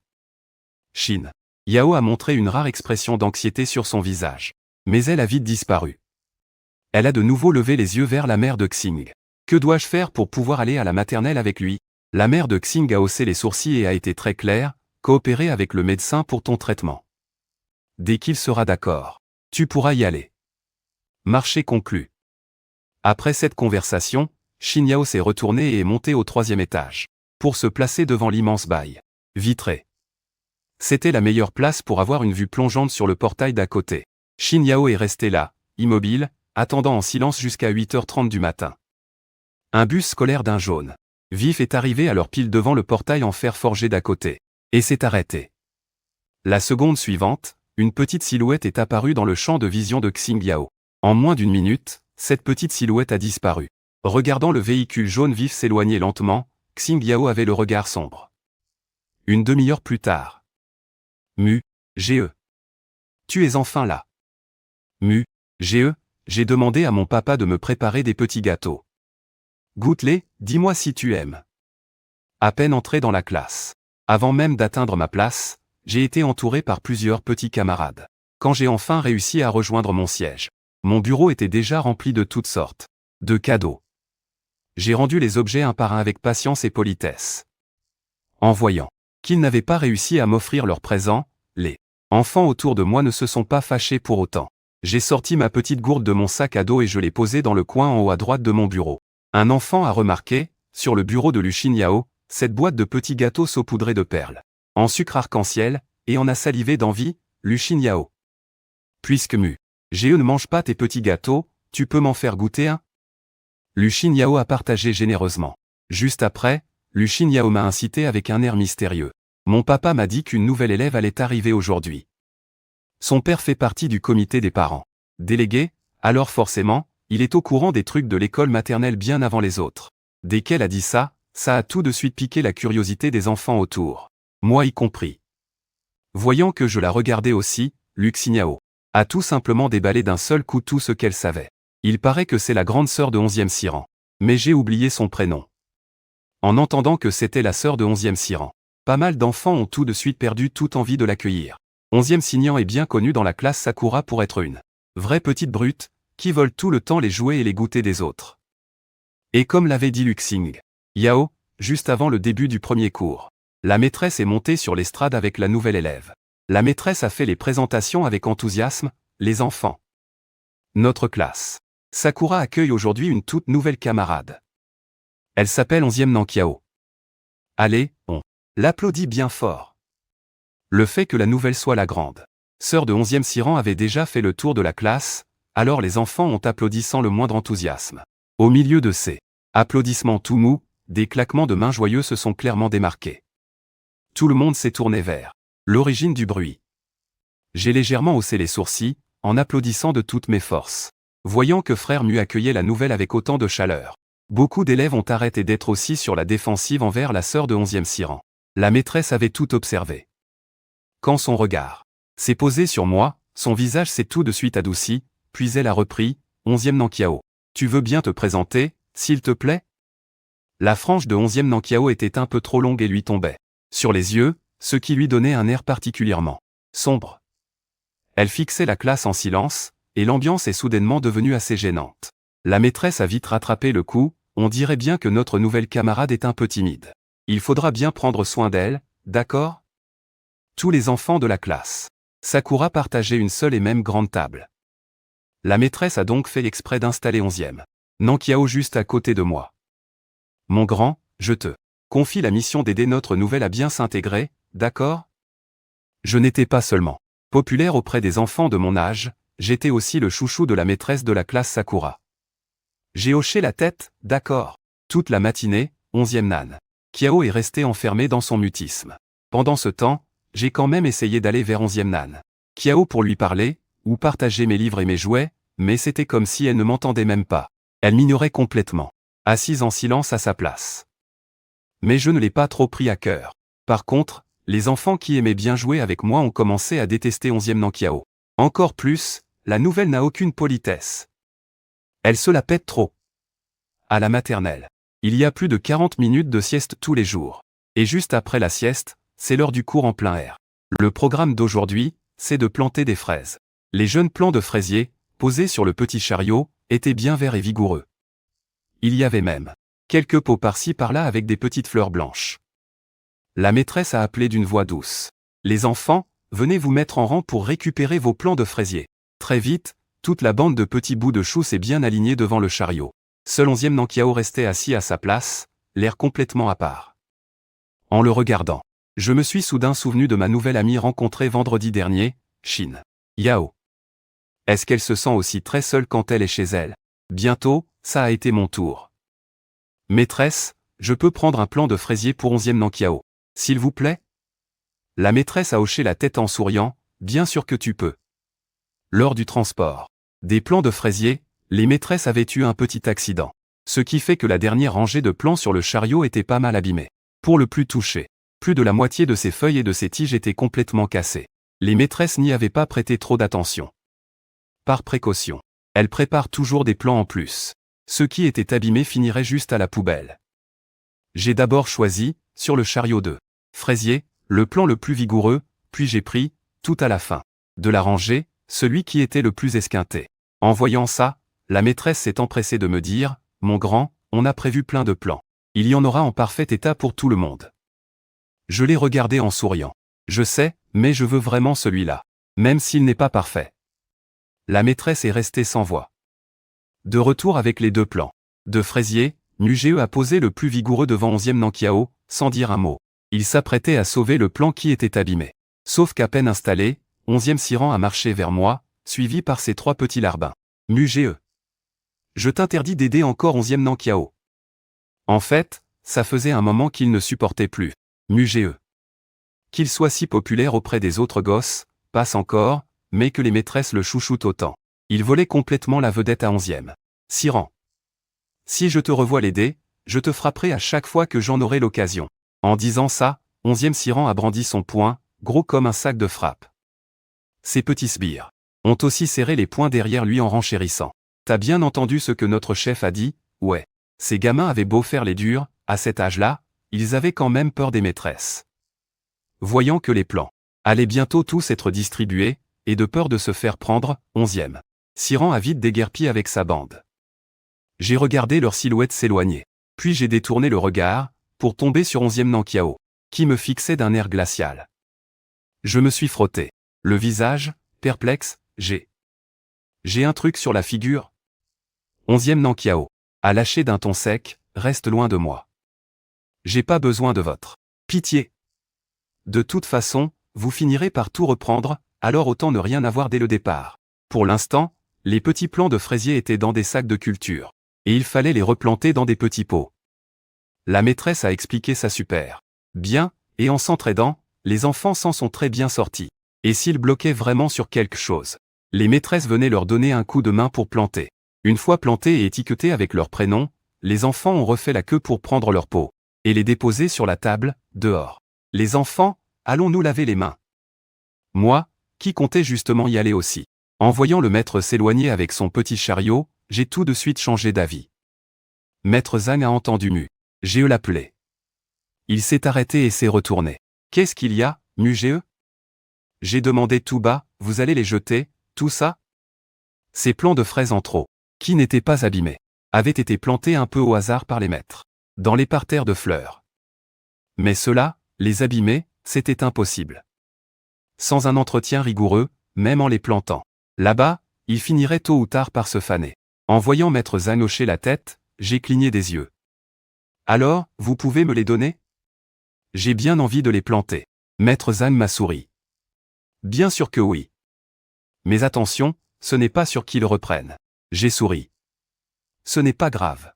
Shin Yao a montré une rare expression d'anxiété sur son visage. Mais elle a vite disparu. Elle a de nouveau levé les yeux vers la mère de Xing. « Que dois-je faire pour pouvoir aller à la maternelle avec lui ?» La mère de Xing a haussé les sourcils et a été très claire. « Coopérer avec le médecin pour ton traitement. Dès qu'il sera d'accord, tu pourras y aller. » Marché conclu. Après cette conversation, Shin Yao s'est retournée et est montée au 3e étage, pour se placer devant l'immense bail vitré. C'était la meilleure place pour avoir une vue plongeante sur le portail d'à côté. Shin Yao est resté là, immobile, attendant en silence jusqu'à 8h30 du matin. Un bus scolaire d'un jaune vif est arrivé alors pile devant le portail en fer forgé d'à côté, et s'est arrêté. La seconde suivante, une petite silhouette est apparue dans le champ de vision de Xing Yao. En moins d'une minute, cette petite silhouette a disparu. Regardant le véhicule jaune vif s'éloigner lentement, Xing Yao avait le regard sombre. Une demi-heure plus tard. Mu Ge. Tu es enfin là. Mu Ge, j'ai demandé à mon papa de me préparer des petits gâteaux. Goûte-les, dis-moi si tu aimes. À peine entré dans la classe, avant même d'atteindre ma place, j'ai été entouré par plusieurs petits camarades. Quand j'ai enfin réussi à rejoindre mon siège, mon bureau était déjà rempli de toutes sortes de cadeaux. J'ai rendu les objets un par un avec patience et politesse. En voyant qu'ils n'avaient pas réussi à m'offrir leur présent, les enfants autour de moi ne se sont pas fâchés pour autant. J'ai sorti ma petite gourde de mon sac à dos et je l'ai posée dans le coin en haut à droite de mon bureau. Un enfant a remarqué, sur le bureau de Lu Shin Yao, cette boîte de petits gâteaux saupoudrés de perles, en sucre arc-en-ciel, et en a salivé d'envie. Lu Shin Yao. Puisque Mu Ge ne mange pas tes petits gâteaux, tu peux m'en faire goûter un? Lu Shin Yao a partagé généreusement. Juste après, Lu Shin Yao m'a incité avec un air mystérieux. Mon papa m'a dit qu'une nouvelle élève allait arriver aujourd'hui. Son père fait partie du comité des parents délégués, alors forcément, il est au courant des trucs de l'école maternelle bien avant les autres. Dès qu'elle a dit ça, ça a tout de suite piqué la curiosité des enfants autour. Moi y compris. Voyant que je la regardais aussi, Lu Xing Yao a tout simplement déballé d'un seul coup tout ce qu'elle savait. Il paraît que c'est la grande sœur de 11e Siran. Mais j'ai oublié son prénom. En entendant que c'était la sœur de 11e Siran, pas mal d'enfants ont tout de suite perdu toute envie de l'accueillir. 11e Siran est bien connu dans la classe Sakura pour être une vraie petite brute, qui vole tout le temps les jouets et les goûters des autres. Et comme l'avait dit Lu Xing Yao, juste avant le début du premier cours, la maîtresse est montée sur l'estrade avec la nouvelle élève. La maîtresse a fait les présentations avec enthousiasme. Les enfants. Notre classe Sakura accueille aujourd'hui une toute nouvelle camarade. Elle s'appelle 11e Nankiao. Allez, on l'applaudit bien fort. Le fait que la nouvelle soit la grande sœur de 11e Siran avait déjà fait le tour de la classe, alors les enfants ont applaudi sans le moindre enthousiasme. Au milieu de ces applaudissements tout mous, des claquements de mains joyeux se sont clairement démarqués. Tout le monde s'est tourné vers l'origine du bruit. J'ai légèrement haussé les sourcils, en applaudissant de toutes mes forces. Voyant que frère Mu accueillait la nouvelle avec autant de chaleur, beaucoup d'élèves ont arrêté d'être aussi sur la défensive envers la sœur de 11e Siran. La maîtresse avait tout observé. quand son regard s'est posé sur moi, son visage s'est tout de suite adouci, puis elle a repris, 11e Nankiao. Tu veux bien te présenter, s'il te plaît? La frange de 11e Nankiao était un peu trop longue et lui tombait sur les yeux, ce qui lui donnait un air particulièrement sombre. Elle fixait la classe en silence, et l'ambiance est soudainement devenue assez gênante. La maîtresse a vite rattrapé le coup, on dirait bien que notre nouvelle camarade est un peu timide. Il faudra bien prendre soin d'elle, d'accord? Tous les enfants de la classe Sakura partageaient une seule et même grande table. La maîtresse a donc fait exprès d'installer 11e Nankiao juste à côté de moi. Mon grand, je te confie la mission d'aider notre nouvelle à bien s'intégrer, d'accord? Je n'étais pas seulement populaire auprès des enfants de mon âge, j'étais aussi le chouchou de la maîtresse de la classe Sakura. J'ai hoché la tête, d'accord. Toute la matinée, 11e Nan Kiao est resté enfermé dans son mutisme. Pendant ce temps, j'ai quand même essayé d'aller vers 11e Nan Kiao pour lui parler, ou partager mes livres et mes jouets, mais c'était comme si elle ne m'entendait même pas. Elle m'ignorait complètement, assise en silence à sa place. Mais je ne l'ai pas trop pris à cœur. Par contre, les enfants qui aimaient bien jouer avec moi ont commencé à détester 11e Nankiao. Encore plus, la nouvelle n'a aucune politesse. Elle se la pète trop. À la maternelle, il y a plus de 40 minutes de sieste tous les jours. Et juste après la sieste, c'est l'heure du cours en plein air. Le programme d'aujourd'hui, c'est de planter des fraises. Les jeunes plants de fraisiers, posés sur le petit chariot, étaient bien verts et vigoureux. Il y avait même quelques pots par-ci par-là avec des petites fleurs blanches. La maîtresse a appelé d'une voix douce. Les enfants, venez vous mettre en rang pour récupérer vos plants de fraisiers. Très vite, toute la bande de petits bouts de chou s'est bien alignée devant le chariot. Seul 11e Nankiao restait assis à sa place, l'air complètement à part. En le regardant, je me suis soudain souvenu de ma nouvelle amie rencontrée vendredi dernier, Shin Yao. Est-ce qu'elle se sent aussi très seule quand elle est chez elle? Bientôt, ça a été mon tour. Maîtresse, je peux prendre un plant de fraisier pour 11e Nankiao, s'il vous plaît? La maîtresse a hoché la tête en souriant, bien sûr que tu peux. Lors du transport des plants de fraisier, les maîtresses avaient eu un petit accident. Ce qui fait que la dernière rangée de plants sur le chariot était pas mal abîmée. Pour le plus touché, plus de la moitié de ses feuilles et de ses tiges étaient complètement cassées. Les maîtresses n'y avaient pas prêté trop d'attention. Par précaution, elles préparent toujours des plants en plus. Ce qui était abîmé finirait juste à la poubelle. J'ai d'abord choisi, sur le chariot de fraisier, le plant le plus vigoureux, puis j'ai pris, tout à la fin de la rangée, celui qui était le plus esquinté. En voyant ça, la maîtresse s'est empressée de me dire, « Mon grand, on a prévu plein de plans. Il y en aura en parfait état pour tout le monde. » Je l'ai regardé en souriant. Je sais, mais je veux vraiment celui-là. Même s'il n'est pas parfait. La maîtresse est restée sans voix. De retour avec les deux plants de fraisier, Nugeo a posé le plus vigoureux devant 11e Nankiao, sans dire un mot. Il s'apprêtait à sauver le plan qui était abîmé. Sauf qu'à peine installé, 11e Siran a marché vers moi, suivi par ses trois petits larbins. Nugeo. Je t'interdis d'aider encore 11e Nankiao. En fait, ça faisait un moment qu'il ne supportait plus. Nugeo. Qu'il soit si populaire auprès des autres gosses, passe encore, mais que les maîtresses le chouchoutent autant. Il volait complètement la vedette à 11e Siran. Si je te revois l'aider, je te frapperai à chaque fois que j'en aurai l'occasion. En disant ça, 11e Siran a brandi son poing, gros comme un sac de frappe. Ses petits sbires ont aussi serré les poings derrière lui en renchérissant. T'as bien entendu ce que notre chef a dit? Ouais. Ces gamins avaient beau faire les durs, à cet âge-là, ils avaient quand même peur des maîtresses. Voyant que les plans allaient bientôt tous être distribués, et de peur de se faire prendre, 11e Siran a vite déguerpi avec sa bande. J'ai regardé leur silhouette s'éloigner. Puis j'ai détourné le regard, pour tomber sur 11e Nankiao, qui me fixait d'un air glacial. Je me suis frotté le visage, perplexe, j'ai un truc sur la figure. 11e Nankiao a lâché d'un ton sec, reste loin de moi. J'ai pas besoin de votre pitié. De toute façon, vous finirez par tout reprendre, alors autant ne rien avoir dès le départ. Pour l'instant, les petits plants de fraisier étaient dans des sacs de culture, et il fallait les replanter dans des petits pots. La maîtresse a expliqué ça super bien, et en s'entraidant, les enfants s'en sont très bien sortis. Et s'ils bloquaient vraiment sur quelque chose, les maîtresses venaient leur donner un coup de main pour planter. Une fois plantés et étiquetés avec leur prénom, les enfants ont refait la queue pour prendre leur pot, et les déposer sur la table, dehors. Les enfants, allons nous laver les mains. Moi, qui comptais justement y aller aussi. En voyant le maître s'éloigner avec son petit chariot, j'ai tout de suite changé d'avis. Maître Zhang a entendu Mu Ge l'appeler. Il s'est arrêté et s'est retourné. Qu'est-ce qu'il y a, Mu Ge? J'ai demandé tout bas, vous allez les jeter, tout ça? Ces plants de fraises en trop, qui n'étaient pas abîmés, avaient été plantés un peu au hasard par les maîtres, dans les parterres de fleurs. Mais cela, les abîmer, c'était impossible. Sans un entretien rigoureux, même en les plantant. Là-bas, ils finiraient tôt ou tard par se faner. En voyant Maître Zhang hocher la tête, j'ai cligné des yeux. Alors, vous pouvez me les donner? J'ai bien envie de les planter. Maître Zhang m'a souri. Bien sûr que oui. Mais attention, ce n'est pas sûr qu'ils reprennent. J'ai souri. Ce n'est pas grave.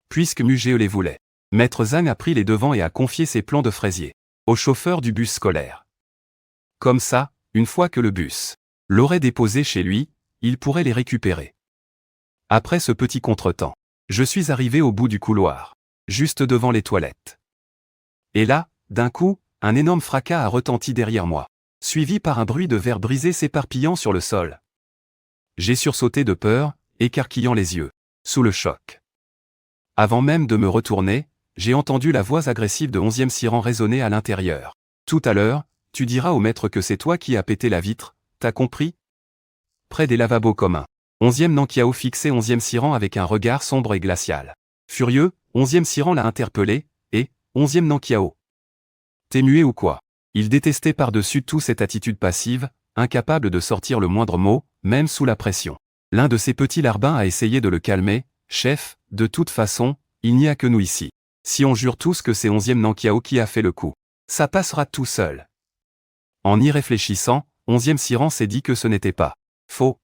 Puisque Mu Ge les voulait. Maître Zhang a pris les devants et a confié ses plants de fraisier au chauffeur du bus scolaire. Comme ça, une fois que le bus l'aurait déposé chez lui, il pourrait les récupérer. Après ce petit contretemps, je suis arrivé au bout du couloir, juste devant les toilettes. Et là, d'un coup, un énorme fracas a retenti derrière moi, suivi par un bruit de verre brisé s'éparpillant sur le sol. J'ai sursauté de peur, écarquillant les yeux, sous le choc. Avant même de me retourner, j'ai entendu la voix agressive de 11e Siran résonner à l'intérieur. Tout à l'heure, tu diras au maître que c'est toi qui as pété la vitre, t'as compris? Près des lavabos communs. 11e Nankiao fixait 11e Siran avec un regard sombre et glacial. Furieux, 11e Siran l'a interpellé, et, 11e Nankiao. T'es muet ou quoi? Il détestait par-dessus tout cette attitude passive, incapable de sortir le moindre mot, même sous la pression. L'un de ses petits larbins a essayé de le calmer. Chef, de toute façon, il n'y a que nous ici. Si on jure tous que c'est 11e Nankiao qui a fait le coup, ça passera tout seul. En y réfléchissant, 11e Siran s'est dit que ce n'était pas faux.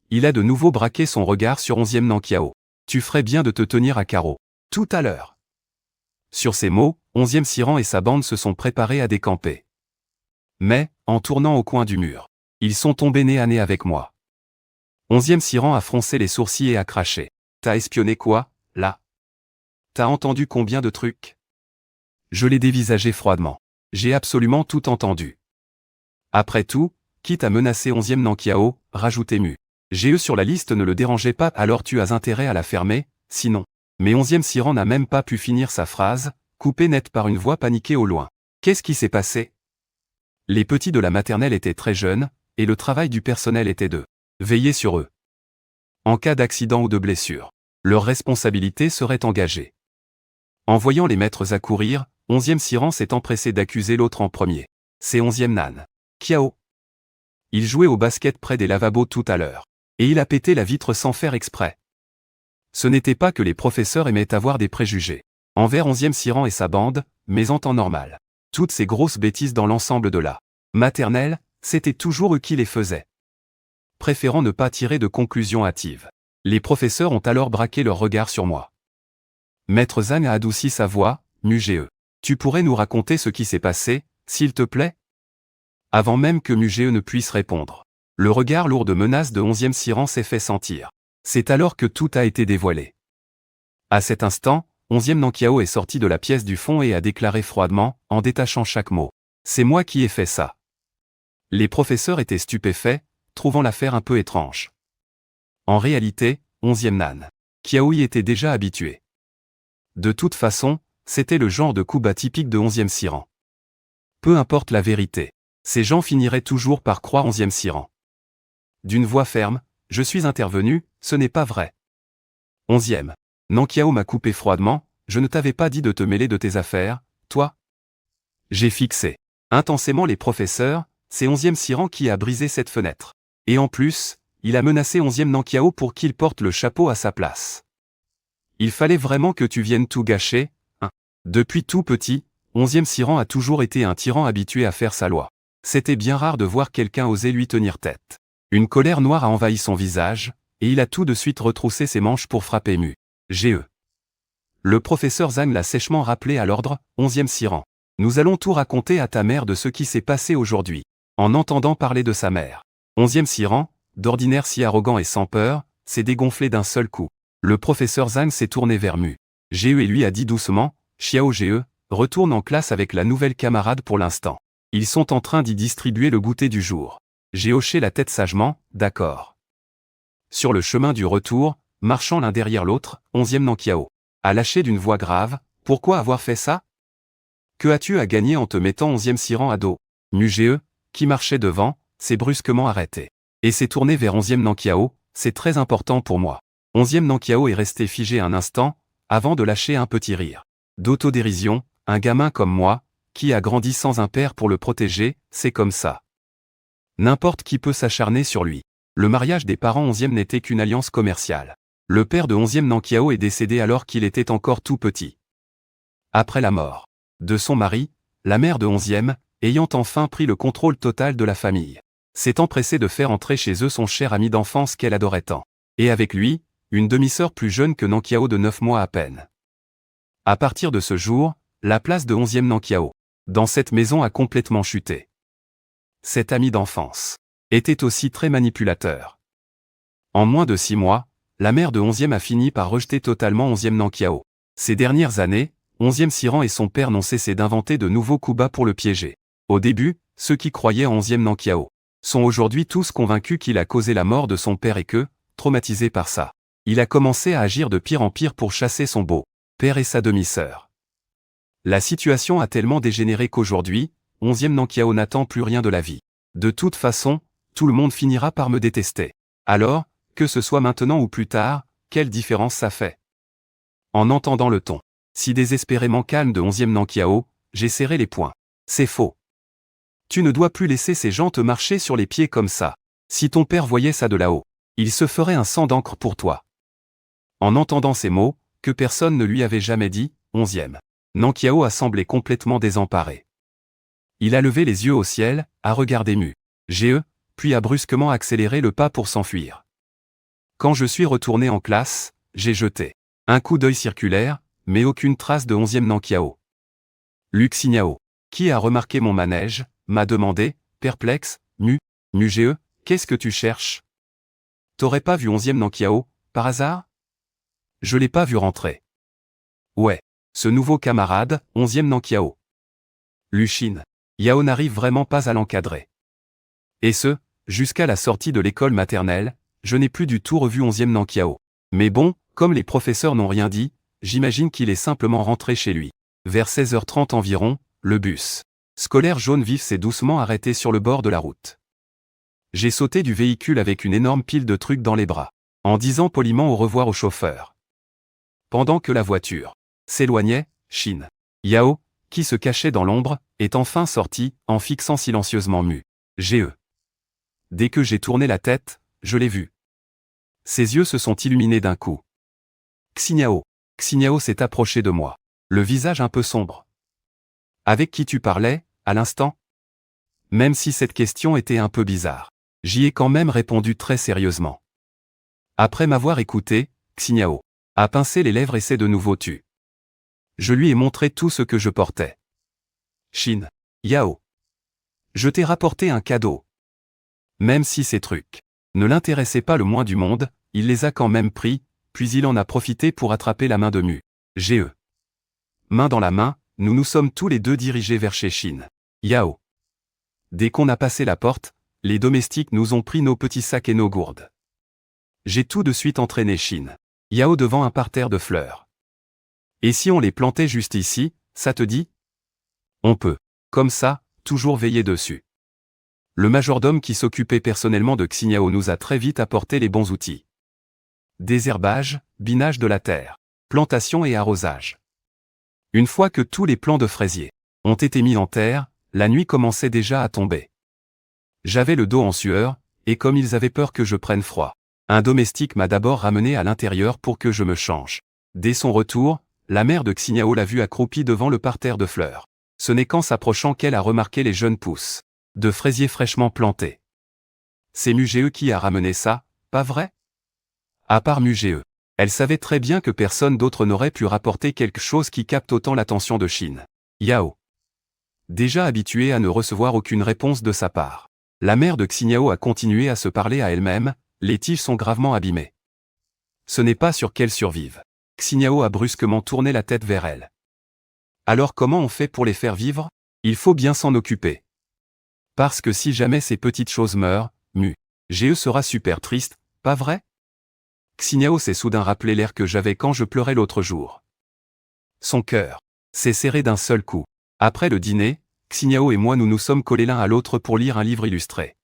Il a de nouveau braqué son regard sur 11e Nankiao. Tu ferais bien de te tenir à carreau. Tout à l'heure. Sur ces mots, 11e Siran et sa bande se sont préparés à décamper. Mais, en tournant au coin du mur, ils sont tombés nez à nez avec moi. 11e Siran a froncé les sourcils et a craché. T'as espionné quoi, là? T'as entendu combien de trucs? Je l'ai dévisagé froidement. J'ai absolument tout entendu. Après tout, quitte à menacer 11e Nankiao, rajoutez Mu Ge sur la liste ne le dérangeait pas, alors tu as intérêt à la fermer, sinon. Mais 11e Siran n'a même pas pu finir sa phrase, coupée net par une voix paniquée au loin. Qu'est-ce qui s'est passé? Les petits de la maternelle étaient très jeunes, et le travail du personnel était de veiller sur eux. En cas d'accident ou de blessure, leur responsabilité serait engagée. En voyant les maîtres accourir, 11e Siran s'est empressé d'accuser l'autre en premier. C'est 11e Nan Kiao. Il jouait au basket près des lavabos tout à l'heure. Et il a pété la vitre sans faire exprès. Ce n'était pas que les professeurs aimaient avoir des préjugés envers 11e Siran et sa bande, mais en temps normal. Toutes ces grosses bêtises dans l'ensemble de la maternelle, c'était toujours eux qui les faisaient. Préférant ne pas tirer de conclusions hâtives, les professeurs ont alors braqué leur regard sur moi. Maître Zhang a adouci sa voix, Mu Ge. Tu pourrais nous raconter ce qui s'est passé, s'il te plaît? Avant même que Mu Ge ne puisse répondre, le regard lourd de menace de 11e Siran s'est fait sentir. C'est alors que tout a été dévoilé. À cet instant, 11e Nankiao est sorti de la pièce du fond et a déclaré froidement, en détachant chaque mot. C'est moi qui ai fait ça. Les professeurs étaient stupéfaits, trouvant l'affaire un peu étrange. En réalité, 11e Nan Kiao y était déjà habitué. De toute façon, c'était le genre de coup bas typique de 11e Siran. Peu importe la vérité, ces gens finiraient toujours par croire 11e Siran. D'une voix ferme, je suis intervenu, ce n'est pas vrai. 11e. Nankiao m'a coupé froidement, je ne t'avais pas dit de te mêler de tes affaires, toi? J'ai fixé intensément les professeurs, c'est 11e Siran qui a brisé cette fenêtre. Et en plus, il a menacé 11e Nankiao pour qu'il porte le chapeau à sa place. Il fallait vraiment que tu viennes tout gâcher, hein. Depuis tout petit, 11e Siran a toujours été un tyran habitué à faire sa loi. C'était bien rare de voir quelqu'un oser lui tenir tête. Une colère noire a envahi son visage, et il a tout de suite retroussé ses manches pour frapper Mu Ge. Le professeur Zhang l'a sèchement rappelé à l'ordre, 11e Siran. Nous allons tout raconter à ta mère de ce qui s'est passé aujourd'hui. En entendant parler de sa mère, 11e Siran, d'ordinaire si arrogant et sans peur, s'est dégonflé d'un seul coup. Le professeur Zhang s'est tourné vers Mu Ge et lui a dit doucement, Xiao Ge, retourne en classe avec la nouvelle camarade pour l'instant. Ils sont en train d'y distribuer le goûter du jour. J'ai hoché la tête sagement, d'accord. Sur le chemin du retour, marchant l'un derrière l'autre, 11e Nankiao a lâché d'une voix grave, pourquoi avoir fait ça? Que as-tu à gagner en te mettant 11e Siran à dos? Mugee, qui marchait devant, s'est brusquement arrêté. Et s'est tourné vers 11e Nankiao, c'est très important pour moi. 11e Nankiao est resté figé un instant, avant de lâcher un petit rire. D'autodérision, un gamin comme moi, qui a grandi sans un père pour le protéger, c'est comme ça. N'importe qui peut s'acharner sur lui. Le mariage des parents 11e n'était qu'une alliance commerciale. Le père de 11e Nankiao est décédé alors qu'il était encore tout petit. Après la mort de son mari, la mère de 11e, ayant enfin pris le contrôle total de la famille, s'est empressée de faire entrer chez eux son cher ami d'enfance qu'elle adorait tant. Et avec lui, une demi-sœur plus jeune que Nankiao de 9 mois à peine. À partir de ce jour, la place de 11e Nankiao dans cette maison a complètement chuté. Cet ami d'enfance était aussi très manipulateur. En moins de 6 mois, la mère de 11e a fini par rejeter totalement 11e Nankiao. Ces dernières années, 11e Siran et son père n'ont cessé d'inventer de nouveaux coups bas pour le piéger. Au début, ceux qui croyaient en 11e Nankiao sont aujourd'hui tous convaincus qu'il a causé la mort de son père et que, traumatisé par ça, il a commencé à agir de pire en pire pour chasser son beau père et sa demi-sœur. La situation a tellement dégénéré qu'aujourd'hui, 11e Nankiao n'attend plus rien de la vie. De toute façon, tout le monde finira par me détester. Alors, que ce soit maintenant ou plus tard, quelle différence ça fait? En entendant le ton si désespérément calme de 11e Nankiao, j'ai serré les poings. C'est faux. Tu ne dois plus laisser ces gens te marcher sur les pieds comme ça. Si ton père voyait ça de là-haut, il se ferait un sang d'encre pour toi. En entendant ces mots, que personne ne lui avait jamais dit, 11e Nankiao a semblé complètement désemparé. Il a levé les yeux au ciel, a regardé Mugee, puis a brusquement accéléré le pas pour s'enfuir. Quand je suis retourné en classe, j'ai jeté un coup d'œil circulaire, mais aucune trace de 11e Nankiao. Luxignao, qui a remarqué mon manège, m'a demandé, perplexe, Mugee, qu'est-ce que tu cherches? T'aurais pas vu 11e Nankiao, par hasard? Je l'ai pas vu rentrer. Ouais. Ce nouveau camarade, 11e Nankiao. Luchin. Yao n'arrive vraiment pas à l'encadrer. Et ce, jusqu'à la sortie de l'école maternelle, je n'ai plus du tout revu 11e Nankiao. Mais bon, comme les professeurs n'ont rien dit, j'imagine qu'il est simplement rentré chez lui. Vers 16h30 environ, le bus scolaire jaune vif s'est doucement arrêté sur le bord de la route. J'ai sauté du véhicule avec une énorme pile de trucs dans les bras, en disant poliment au revoir au chauffeur. Pendant que la voiture s'éloignait, Yao, qui se cachait dans l'ombre, est enfin sorti, en fixant silencieusement Mugee. Dès que j'ai tourné la tête, je l'ai vu. Ses yeux se sont illuminés d'un coup. Xignao s'est approché de moi, le visage un peu sombre. Avec qui tu parlais, à l'instant? Même si cette question était un peu bizarre, j'y ai quand même répondu très sérieusement. Après m'avoir écouté, Xignao a pincé les lèvres et s'est de nouveau tu. Je lui ai montré tout ce que je portais. Yao. Je t'ai rapporté un cadeau. Même si ces trucs ne l'intéressaient pas le moins du monde, il les a quand même pris, puis il en a profité pour attraper la main de Mugee. Main dans la main, nous nous sommes tous les deux dirigés vers chez Yao. Dès qu'on a passé la porte, les domestiques nous ont pris nos petits sacs et nos gourdes. J'ai tout de suite entraîné Yao devant un parterre de fleurs. Et si on les plantait juste ici, ça te dit? On peut, comme ça, toujours veiller dessus. Le majordome qui s'occupait personnellement de Xignao nous a très vite apporté les bons outils. Désherbage, binage de la terre, plantation et arrosage. Une fois que tous les plants de fraisier ont été mis en terre, la nuit commençait déjà à tomber. J'avais le dos en sueur, et comme ils avaient peur que je prenne froid, un domestique m'a d'abord ramené à l'intérieur pour que je me change. Dès son retour, la mère de Xignao l'a vue accroupie devant le parterre de fleurs. Ce n'est qu'en s'approchant qu'elle a remarqué les jeunes pousses de fraisiers fraîchement plantés. C'est Mugee qui a ramené ça, pas vrai? À part Mugee, elle savait très bien que personne d'autre n'aurait pu rapporter quelque chose qui capte autant l'attention de Yao. Déjà habituée à ne recevoir aucune réponse de sa part, la mère de Xignao a continué à se parler à elle-même, les tiges sont gravement abîmées. Ce n'est pas sûr qu'elles survivent. Xignao a brusquement tourné la tête vers elle. Alors comment on fait pour les faire vivre? Il faut bien s'en occuper. Parce que si jamais ces petites choses meurent, Ge sera super triste, pas vrai? Xinyao s'est soudain rappelé l'air que j'avais quand je pleurais l'autre jour. Son cœur s'est serré d'un seul coup. Après le dîner, Xinyao et moi nous nous sommes collés l'un à l'autre pour lire un livre illustré.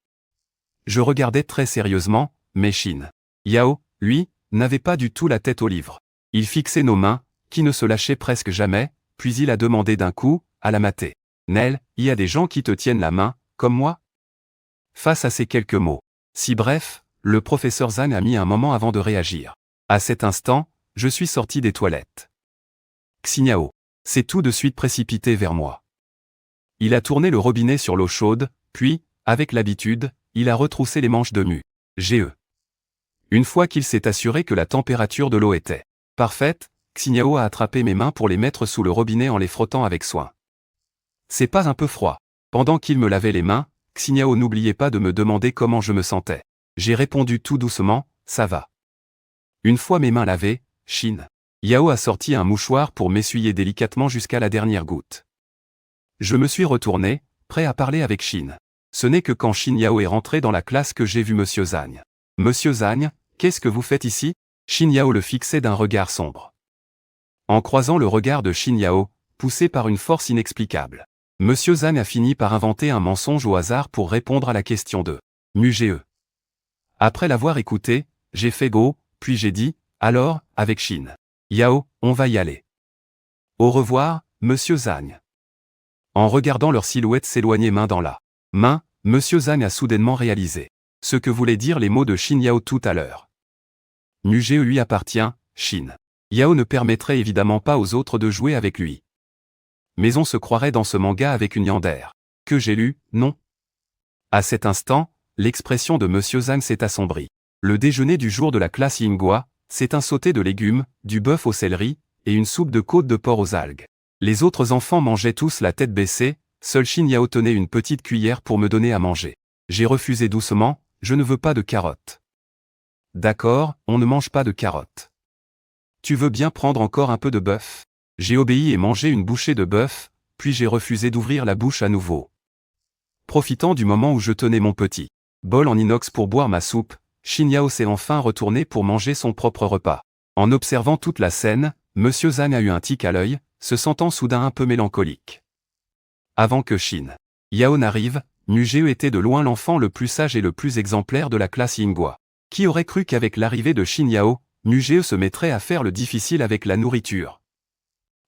Je regardais très sérieusement, mais Shin Yao, lui, n'avait pas du tout la tête au livre. Il fixait nos mains, qui ne se lâchaient presque jamais, puis il a demandé d'un coup, à la mater. Nell, il y a des gens qui te tiennent la main, comme moi? Face à ces quelques mots, si bref, le professeur Zhang a mis un moment avant de réagir. À cet instant, je suis sorti des toilettes. Xinyao s'est tout de suite précipité vers moi. Il a tourné le robinet sur l'eau chaude, puis, avec l'habitude, il a retroussé les manches de Ge. Une fois qu'il s'est assuré que la température de l'eau était parfaite, Xinyao a attrapé mes mains pour les mettre sous le robinet en les frottant avec soin. C'est pas un peu froid? Pendant qu'il me lavait les mains, Xinyao n'oubliait pas de me demander comment je me sentais. J'ai répondu tout doucement, ça va. Une fois mes mains lavées, Shin Yao a sorti un mouchoir pour m'essuyer délicatement jusqu'à la dernière goutte. Je me suis retourné, prêt à parler avec Shin. Ce n'est que quand Shin Yao est rentré dans la classe que j'ai vu Monsieur Zhang. Monsieur Zhang, qu'est-ce que vous faites ici? Shin Yao le fixait d'un regard sombre. En croisant le regard de Shin Yao, poussé par une force inexplicable, Monsieur Zhang a fini par inventer un mensonge au hasard pour répondre à la question de Ge. Après l'avoir écouté, j'ai fait go, puis j'ai dit, alors, avec Shin Yao, on va y aller. Au revoir, Monsieur Zhang. En regardant leur silhouette s'éloigner main dans la main, Monsieur Zhang a soudainement réalisé ce que voulaient dire les mots de Shin Yao tout à l'heure. Ge lui appartient, Shin Yao ne permettrait évidemment pas aux autres de jouer avec lui. Mais on se croirait dans ce manga avec une yandere que j'ai lu, non? À cet instant, l'expression de Monsieur Zhang s'est assombrie. Le déjeuner du jour de la classe Yinghua, c'est un sauté de légumes, du bœuf au céleri, et une soupe de côte de porc aux algues. Les autres enfants mangeaient tous la tête baissée, seul Shin Yao tenait une petite cuillère pour me donner à manger. J'ai refusé doucement, je ne veux pas de carottes. D'accord, on ne mange pas de carottes. Tu veux bien prendre encore un peu de bœuf? J'ai obéi et mangé une bouchée de bœuf, puis j'ai refusé d'ouvrir la bouche à nouveau. Profitant du moment où je tenais mon petit bol en inox pour boire ma soupe, Shin Yao s'est enfin retourné pour manger son propre repas. En observant toute la scène, Monsieur Zhang a eu un tic à l'œil, se sentant soudain un peu mélancolique. Avant que Shin Yao n'arrive, Ge était de loin l'enfant le plus sage et le plus exemplaire de la classe Yinghua. Qui aurait cru qu'avec l'arrivée de Shin Yao, Ge se mettrait à faire le difficile avec la nourriture?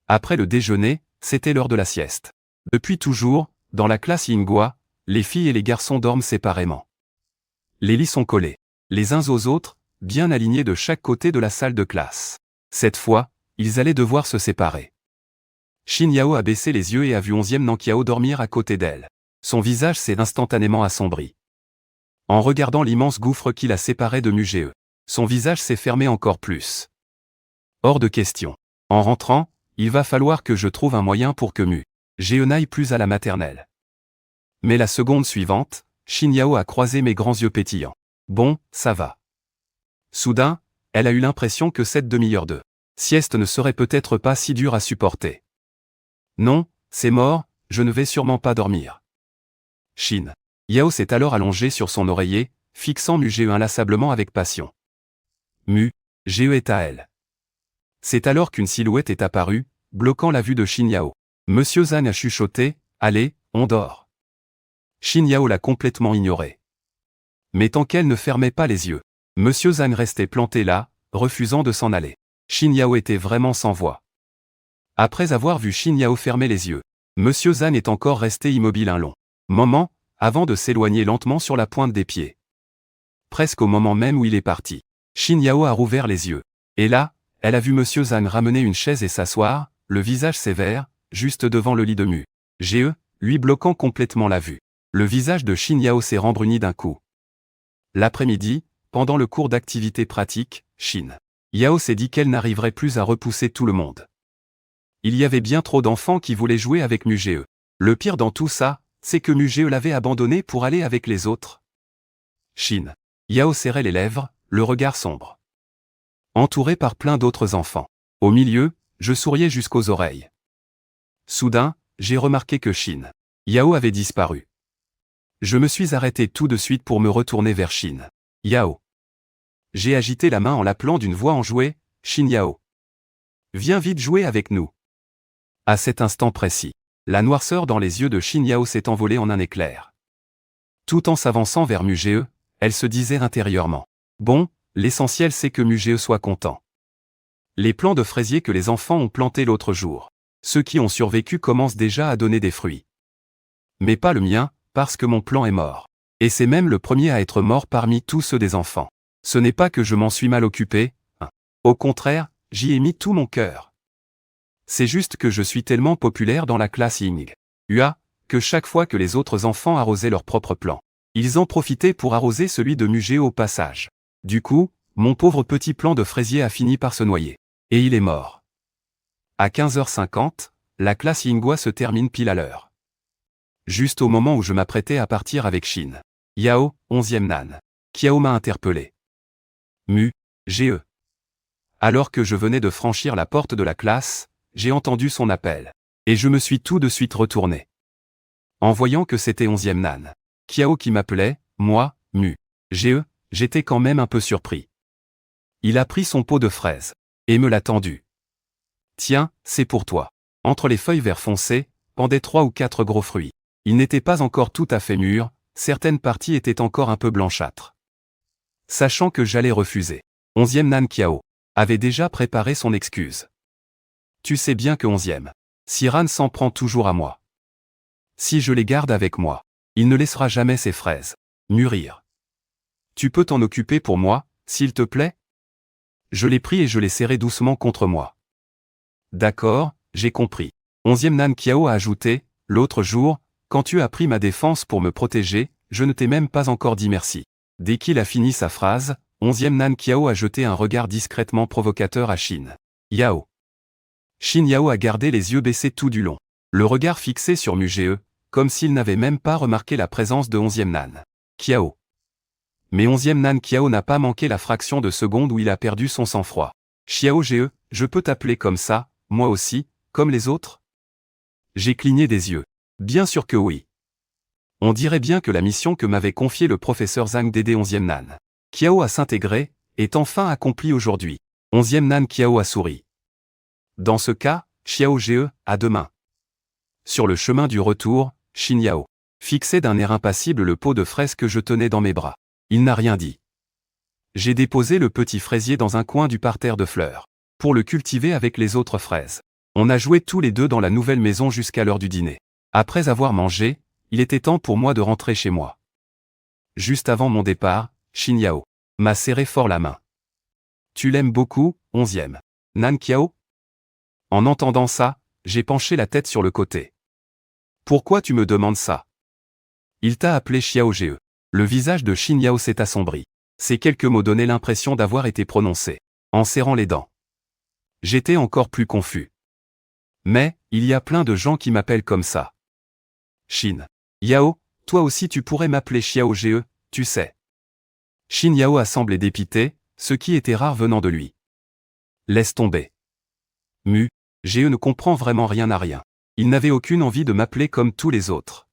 Après le déjeuner, c'était l'heure de la sieste. Depuis toujours, dans la classe Yinghua, les filles et les garçons dorment séparément. Les lits sont collés les uns aux autres, bien alignés de chaque côté de la salle de classe. Cette fois, ils allaient devoir se séparer. Shin Yao a baissé les yeux et a vu 11e Nankiao dormir à côté d'elle. Son visage s'est instantanément assombri. En regardant l'immense gouffre qui la séparait de Ge, son visage s'est fermé encore plus. Hors de question. En rentrant, il va falloir que je trouve un moyen pour que Ge n'aille plus à la maternelle. Mais la seconde suivante, Shin Yao a croisé mes grands yeux pétillants. Bon, ça va. Soudain, elle a eu l'impression que cette demi-heure de sieste ne serait peut-être pas si dure à supporter. Non, c'est mort, je ne vais sûrement pas dormir. Shin Yao s'est alors allongé sur son oreiller, fixant Ge inlassablement avec passion. Ge est à elle. C'est alors qu'une silhouette est apparue, bloquant la vue de Shin Yao. Monsieur Zhang a chuchoté, allez, on dort. Shin Yao l'a complètement ignoré. Mais tant qu'elle ne fermait pas les yeux, Monsieur Zhang restait planté là, refusant de s'en aller. Shin Yao était vraiment sans voix. Après avoir vu Shin Yao fermer les yeux, Monsieur Zhang est encore resté immobile un long moment, avant de s'éloigner lentement sur la pointe des pieds. Presque au moment même où il est parti, Shin Yao a rouvert les yeux. Et là, elle a vu Monsieur Zhang ramener une chaise et s'asseoir, le visage sévère, juste devant le lit de Ge, lui bloquant complètement la vue. Le visage de Shin Yao s'est rembruni d'un coup. L'après-midi, pendant le cours d'activité pratique, Shin Yao s'est dit qu'elle n'arriverait plus à repousser tout le monde. Il y avait bien trop d'enfants qui voulaient jouer avec Ge. Le pire dans tout ça, c'est que Ge l'avait abandonné pour aller avec les autres. Shin Yao serrait les lèvres, le regard sombre. Entouré par plein d'autres enfants. Au milieu, je souriais jusqu'aux oreilles. Soudain, j'ai remarqué que Shin Yao avait disparu. Je me suis arrêté tout de suite pour me retourner vers Shin Yao. J'ai agité la main en l'appelant d'une voix enjouée, Shin Yao. Viens vite jouer avec nous. À cet instant précis, la noirceur dans les yeux de Shin Yao s'est envolée en un éclair. Tout en s'avançant vers Muge, elle se disait intérieurement. Bon, l'essentiel c'est que Muge soit content. Les plants de fraisiers que les enfants ont plantés l'autre jour. Ceux qui ont survécu commencent déjà à donner des fruits. Mais pas le mien, parce que mon plan est mort. Et c'est même le premier à être mort parmi tous ceux des enfants. Ce n'est pas que je m'en suis mal occupé, hein. Au contraire, j'y ai mis tout mon cœur. C'est juste que je suis tellement populaire dans la classe Ying Hua, que chaque fois que les autres enfants arrosaient leur propre plan, ils en profitaient pour arroser celui de Muge au passage. Du coup, mon pauvre petit plan de fraisier a fini par se noyer. Et il est mort. À 15h50, la classe Yinghua se termine pile à l'heure. Juste au moment où je m'apprêtais à partir avec Shin Yao, 11e Nan, Kiao m'a interpellé. Muge. Alors que je venais de franchir la porte de la classe, j'ai entendu son appel. Et je me suis tout de suite retourné. En voyant que c'était 11e Nan, Kiao qui m'appelait, moi, Muge, j'étais quand même un peu surpris. Il a pris son pot de fraises et me l'a tendu. Tiens, c'est pour toi. Entre les feuilles vert foncé, pendaient 3 ou 4 gros fruits. Ils n'étaient pas encore tout à fait mûrs, certaines parties étaient encore un peu blanchâtres. Sachant que j'allais refuser, 11e Nan Kiao avait déjà préparé son excuse. Tu sais bien que 11e, Siran s'en prend toujours à moi. Si je les garde avec moi, il ne laissera jamais ses fraises mûrir. Tu peux t'en occuper pour moi, s'il te plaît? Je l'ai pris et je l'ai serré doucement contre moi. D'accord, j'ai compris. 11e Nan Kiao a ajouté, l'autre jour, quand tu as pris ma défense pour me protéger, je ne t'ai même pas encore dit merci. Dès qu'il a fini sa phrase, 11e Nan Kiao a jeté un regard discrètement provocateur à Shin Yao. Shin Yao a gardé les yeux baissés tout du long, le regard fixé sur Muge, comme s'il n'avait même pas remarqué la présence de 11e Nan Kiao. Mais 11e Nan Kiao n'a pas manqué la fraction de seconde où il a perdu son sang-froid. Xiao Ge, je peux t'appeler comme ça, moi aussi, comme les autres? J'ai cligné des yeux. Bien sûr que oui. On dirait bien que la mission que m'avait confiée le professeur Zhang d'aider 11e Nan Kiao à s'intégrer est enfin accomplie aujourd'hui. 11e Nan Kiao a souri. Dans ce cas, Xiao Ge, à demain. Sur le chemin du retour, Shin Yao fixait d'un air impassible le pot de fraises que je tenais dans mes bras. Il n'a rien dit. J'ai déposé le petit fraisier dans un coin du parterre de fleurs, pour le cultiver avec les autres fraises. On a joué tous les deux dans la nouvelle maison jusqu'à l'heure du dîner. Après avoir mangé, il était temps pour moi de rentrer chez moi. Juste avant mon départ, Shin Yao m'a serré fort la main. Tu l'aimes beaucoup, 11e Nan Kiao? En entendant ça, j'ai penché la tête sur le côté. Pourquoi tu me demandes ça? Il t'a appelé Xiao Ge. Le visage de Shin Yao s'est assombri. Ces quelques mots donnaient l'impression d'avoir été prononcés en serrant les dents. J'étais encore plus confus. Mais, il y a plein de gens qui m'appellent comme ça. Shin Yao, toi aussi tu pourrais m'appeler Xiao Ge, tu sais. Shin Yao a semblé dépité, ce qui était rare venant de lui. Laisse tomber. Ge ne comprend vraiment rien à rien. Il n'avait aucune envie de m'appeler comme tous les autres.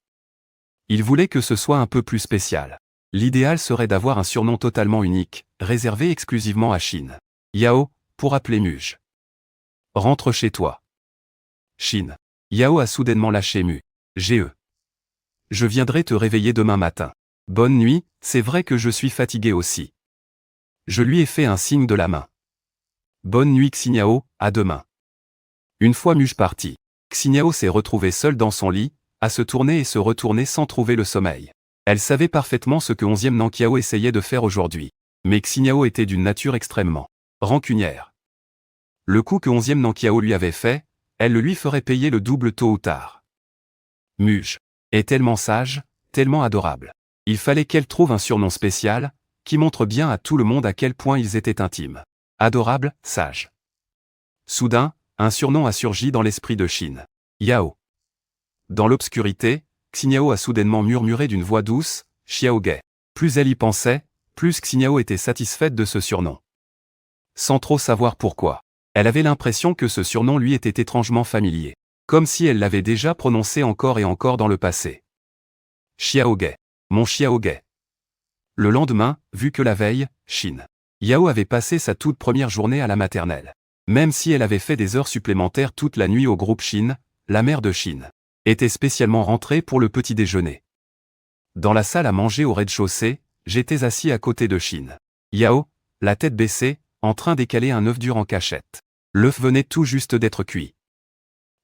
Il voulait que ce soit un peu plus spécial. L'idéal serait d'avoir un surnom totalement unique, réservé exclusivement à Shin Yao, pour appeler Muge. Rentre chez toi. Shin Yao a soudainement lâché Ge. Je viendrai te réveiller demain matin. Bonne nuit, c'est vrai que je suis fatigué aussi. Je lui ai fait un signe de la main. Bonne nuit Xinyao, à demain. Une fois Muge parti, Xinyao s'est retrouvée seule dans son lit, à se tourner et se retourner sans trouver le sommeil. Elle savait parfaitement ce que 11e Nan Kiao essayait de faire aujourd'hui. Mais Xinyao était d'une nature extrêmement rancunière. Le coup que 11e Nan Kiao lui avait fait, elle le lui ferait payer le double tôt ou tard. Muge est tellement sage, tellement adorable. Il fallait qu'elle trouve un surnom spécial, qui montre bien à tout le monde à quel point ils étaient intimes. Adorable, sage. Soudain, un surnom a surgi dans l'esprit de Shin Yao. Dans l'obscurité, Xinyao a soudainement murmuré d'une voix douce, Xiao Ge. Plus elle y pensait, plus Xinyao était satisfaite de ce surnom. Sans trop savoir pourquoi, elle avait l'impression que ce surnom lui était étrangement familier, comme si elle l'avait déjà prononcé encore et encore dans le passé. Xiao Ge. Mon Xiao gay. Le lendemain, vu que la veille, Shin Yao avait passé sa toute première journée à la maternelle. Même si elle avait fait des heures supplémentaires toute la nuit au groupe Shin, la mère de Shin était spécialement rentrée pour le petit déjeuner. Dans la salle à manger au rez-de-chaussée, j'étais assis à côté de Shin Yao, la tête baissée, en train d'écaler un œuf dur en cachette. L'œuf venait tout juste d'être cuit.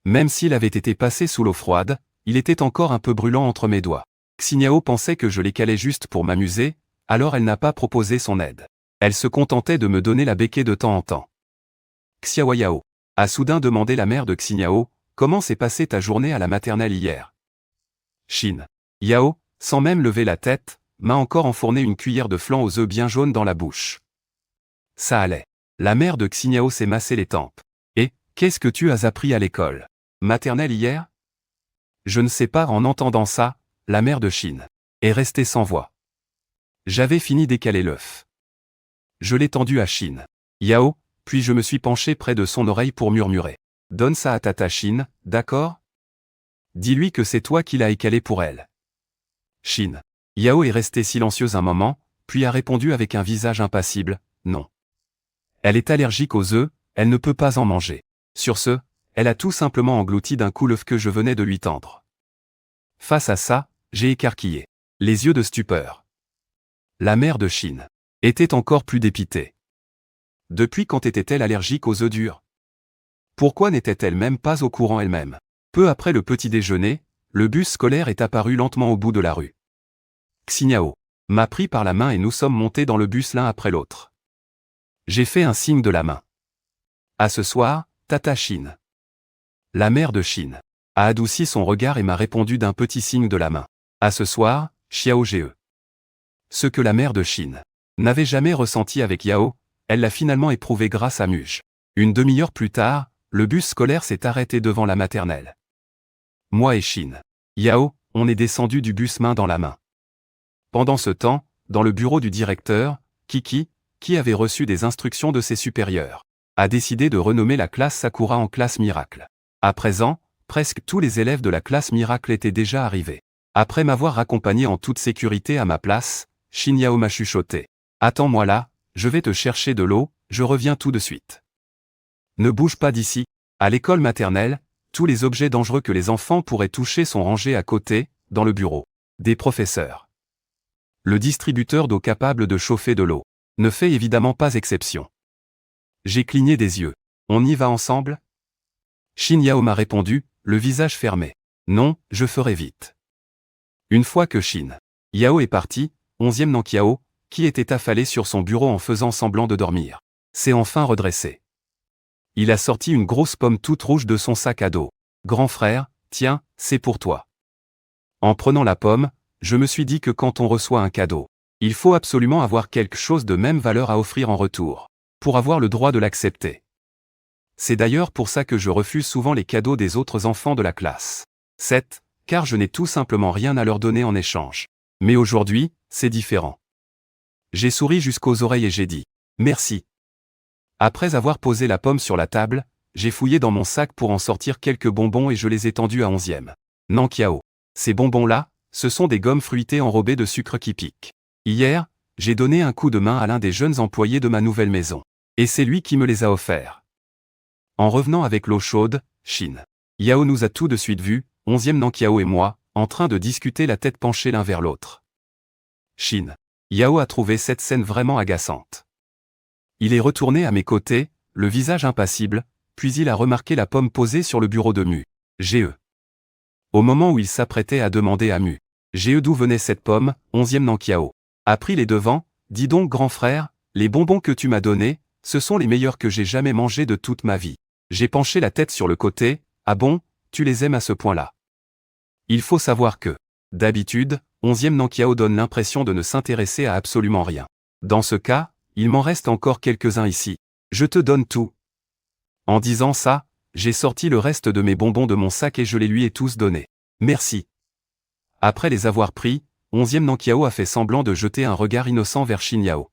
Même s'il avait été passé sous l'eau froide, il était encore un peu brûlant entre mes doigts. Xinyao pensait que je l'écalais juste pour m'amuser, alors elle n'a pas proposé son aide. Elle se contentait de me donner la béquée de temps en temps. Xiaoyao a soudain demandé la mère de Xinyao, comment s'est passée ta journée à la maternelle hier? Shin Yao, sans même lever la tête, m'a encore enfourné une cuillère de flan aux œufs bien jaunes dans la bouche. Ça allait. La mère de Xinyao s'est massé les tempes. Et, qu'est-ce que tu as appris à l'école maternelle hier? Je ne sais pas. En entendant ça, la mère de Shin est restée sans voix. J'avais fini d'écaler l'œuf. Je l'ai tendu à Shin Yao, puis je me suis penché près de son oreille pour murmurer. Donne ça à Tata Shin, d'accord? Dis-lui que c'est toi qui l'as écalé pour elle. Shin Yao est restée silencieuse un moment, puis a répondu avec un visage impassible, non. Elle est allergique aux œufs, elle ne peut pas en manger. Sur ce, elle a tout simplement englouti d'un coup l'œuf que je venais de lui tendre. Face à ça, j'ai écarquillé les yeux de stupeur. La mère de Shin était encore plus dépitée. Depuis quand était-elle allergique aux œufs durs? Pourquoi n'était-elle même pas au courant elle-même? Peu après le petit déjeuner, le bus scolaire est apparu lentement au bout de la rue. Xinyao m'a pris par la main et nous sommes montés dans le bus l'un après l'autre. J'ai fait un signe de la main. À ce soir, Tata Shin. La mère de Shin a adouci son regard et m'a répondu d'un petit signe de la main. À ce soir, Xiao Ge. Ce que la mère de Shin n'avait jamais ressenti avec Yao, elle l'a finalement éprouvé grâce à Muj. Une demi-heure plus tard, le bus scolaire s'est arrêté devant la maternelle. Moi et Shin Yao, on est descendu du bus main dans la main. Pendant ce temps, dans le bureau du directeur, Kiki, qui avait reçu des instructions de ses supérieurs, a décidé de renommer la classe Sakura en classe miracle. À présent, presque tous les élèves de la classe miracle étaient déjà arrivés. Après m'avoir accompagné en toute sécurité à ma place, Shin Yao m'a chuchoté. Attends-moi là, je vais te chercher de l'eau, je reviens tout de suite. Ne bouge pas d'ici. À l'école maternelle, tous les objets dangereux que les enfants pourraient toucher sont rangés à côté, dans le bureau des professeurs. Le distributeur d'eau capable de chauffer de l'eau ne fait évidemment pas exception. J'ai cligné des yeux. On y va ensemble? Shin Yao m'a répondu, le visage fermé. Non, je ferai vite. Une fois que Shin Yao est parti, 11e Nankiao, qui était affalé sur son bureau en faisant semblant de dormir, s'est enfin redressé. Il a sorti une grosse pomme toute rouge de son sac à dos. Grand frère, tiens, c'est pour toi. En prenant la pomme, je me suis dit que quand on reçoit un cadeau, il faut absolument avoir quelque chose de même valeur à offrir en retour, pour avoir le droit de l'accepter. C'est d'ailleurs pour ça que je refuse souvent les cadeaux des autres enfants de la classe 7, car je n'ai tout simplement rien à leur donner en échange. Mais aujourd'hui, c'est différent. J'ai souri jusqu'aux oreilles et j'ai dit « Merci ». Après avoir posé la pomme sur la table, j'ai fouillé dans mon sac pour en sortir quelques bonbons et je les ai tendus à 11e Nankiao. Ces bonbons-là, ce sont des gommes fruitées enrobées de sucre qui pique. Hier, j'ai donné un coup de main à l'un des jeunes employés de ma nouvelle maison. Et c'est lui qui me les a offerts. En revenant avec l'eau chaude, Shin Yao nous a tout de suite vus, 11e Nankiao et moi, en train de discuter la tête penchée l'un vers l'autre. Shin Yao a trouvé cette scène vraiment agaçante. Il est retourné à mes côtés, le visage impassible, puis il a remarqué la pomme posée sur le bureau de Mu Ge. Au moment où il s'apprêtait à demander à Mu Ge d'où venait cette pomme, 11e Nankiao a pris les devants. Dis donc grand frère, les bonbons que tu m'as donnés, ce sont les meilleurs que j'ai jamais mangés de toute ma vie. J'ai penché la tête sur le côté, ah bon, tu les aimes à ce point-là? Il faut savoir que, d'habitude, 11e Nankiao donne l'impression de ne s'intéresser à absolument rien. Dans ce cas, il m'en reste encore quelques-uns ici. Je te donne tout. En disant ça, j'ai sorti le reste de mes bonbons de mon sac et je les lui ai tous donnés. Merci. Après les avoir pris, 11e Nankiao a fait semblant de jeter un regard innocent vers Shin Yao.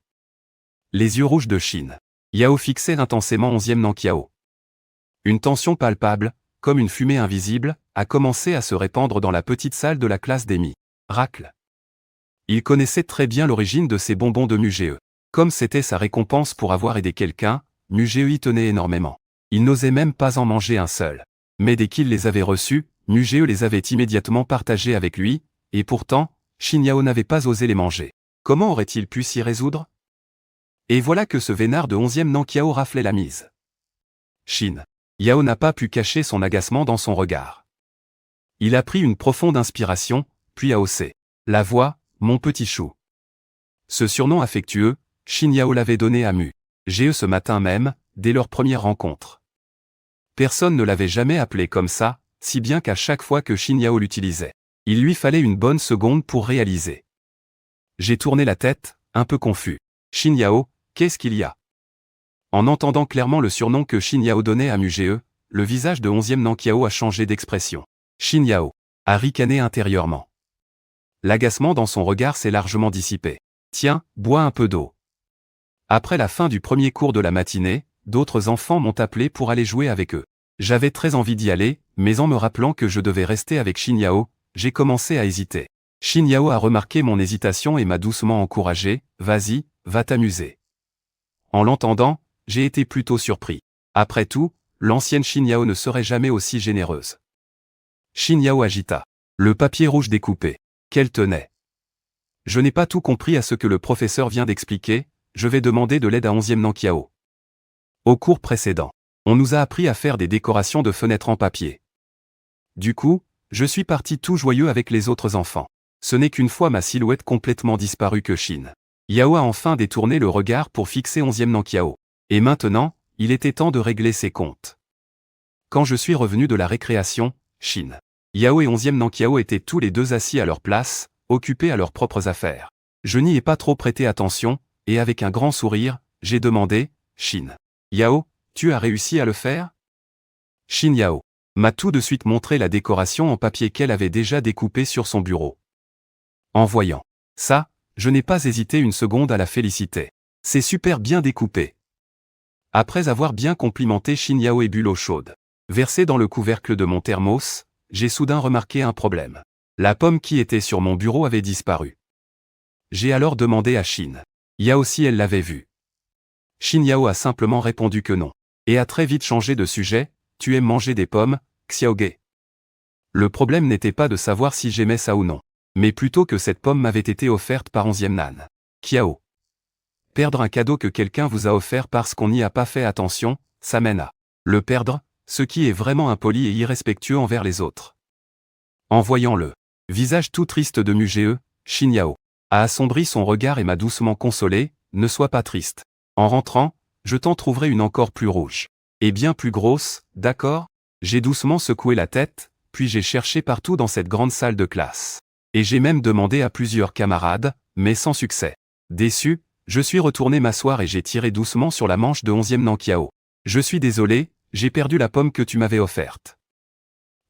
Les yeux rouges de Shin Yao fixaient intensément 11e Nankiao. Une tension palpable, comme une fumée invisible, a commencé à se répandre dans la petite salle de la classe des miracles. Il connaissait très bien l'origine de ces bonbons de Mugee. Comme c'était sa récompense pour avoir aidé quelqu'un, Mugee y tenait énormément. Il n'osait même pas en manger un seul. Mais dès qu'il les avait reçus, Mugee les avait immédiatement partagés avec lui, et pourtant, Shin Yao n'avait pas osé les manger. Comment aurait-il pu s'y résoudre? Et voilà que ce vénard de 11e Nankiao raflait la mise. Shin Yao n'a pas pu cacher son agacement dans son regard. Il a pris une profonde inspiration, puis a haussé la voix, mon petit chou. Ce surnom affectueux, Shin Yao l'avait donné à Mugee ce matin même, dès leur première rencontre. Personne ne l'avait jamais appelé comme ça, si bien qu'à chaque fois que Shin Yao l'utilisait, il lui fallait une bonne seconde pour réaliser. J'ai tourné la tête, un peu confus. Shin Yao, qu'est-ce qu'il y a? En entendant clairement le surnom que Shin Yao donnait à Mugee, le visage de 11e Nankiao a changé d'expression. Shin Yao a ricané intérieurement. L'agacement dans son regard s'est largement dissipé. Tiens, bois un peu d'eau. Après la fin du premier cours de la matinée, d'autres enfants m'ont appelé pour aller jouer avec eux. J'avais très envie d'y aller, mais en me rappelant que je devais rester avec Shin Yao, j'ai commencé à hésiter. Shin Yao a remarqué mon hésitation et m'a doucement encouragé, vas-y, va t'amuser. En l'entendant, j'ai été plutôt surpris. Après tout, l'ancienne Shin Yao ne serait jamais aussi généreuse. Shin Yao agita le papier rouge découpé qu'elle tenait. Je n'ai pas tout compris à ce que le professeur vient d'expliquer, je vais demander de l'aide à 11e Nankiao. Au cours précédent, on nous a appris à faire des décorations de fenêtres en papier. Du coup, je suis parti tout joyeux avec les autres enfants. Ce n'est qu'une fois ma silhouette complètement disparue que Shin Yao a enfin détourné le regard pour fixer 11e Nankiao. Et maintenant, il était temps de régler ses comptes. Quand je suis revenu de la récréation, Shin Yao et 11e Nankiao étaient tous les deux assis à leur place, occupés à leurs propres affaires. Je n'y ai pas trop prêté attention, et avec un grand sourire, j'ai demandé, Shin Yao, tu as réussi à le faire? Shin Yao m'a tout de suite montré la décoration en papier qu'elle avait déjà découpée sur son bureau. En voyant ça, je n'ai pas hésité une seconde à la féliciter. C'est super bien découpé. Après avoir bien complimenté Shin Yao et bu l'eau chaude versée dans le couvercle de mon thermos, j'ai soudain remarqué un problème. La pomme qui était sur mon bureau avait disparu. J'ai alors demandé à Shin Yao si elle l'avait vue. Shin Yao a simplement répondu que non, et a très vite changé de sujet, tu aimes manger des pommes, Xiaoge. Le problème n'était pas de savoir si j'aimais ça ou non, mais plutôt que cette pomme m'avait été offerte par 11e Nan Kiao. Perdre un cadeau que quelqu'un vous a offert parce qu'on n'y a pas fait attention, ça mène à le perdre, ce qui est vraiment impoli et irrespectueux envers les autres. En voyant le visage tout triste de Mugee, Shin Yao a assombri son regard et m'a doucement consolé, ne sois pas triste. En rentrant, je t'en trouverai une encore plus rouge. Et bien plus grosse, d'accord? J'ai doucement secoué la tête, puis j'ai cherché partout dans cette grande salle de classe. Et j'ai même demandé à plusieurs camarades, mais sans succès. Déçu, je suis retourné m'asseoir et j'ai tiré doucement sur la manche de 11e Nankiao. Je suis désolé, j'ai perdu la pomme que tu m'avais offerte.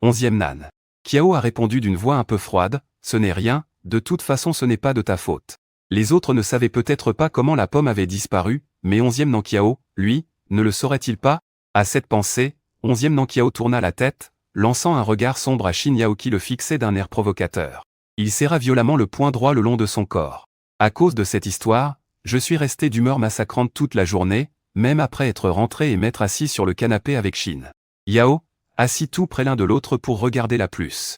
11e Nan Kiao a répondu d'une voix un peu froide, ce n'est rien, de toute façon ce n'est pas de ta faute. Les autres ne savaient peut-être pas comment la pomme avait disparu, mais 11e Nankiao, lui, ne le saurait-il pas? À cette pensée, 11e Nankiao tourna la tête, lançant un regard sombre à Shin Yao qui le fixait d'un air provocateur. Il serra violemment le poing droit le long de son corps. À cause de cette histoire, je suis resté d'humeur massacrante toute la journée, même après être rentré et m'être assis sur le canapé avec Shin Yao, assis tout près l'un de l'autre pour regarder la plus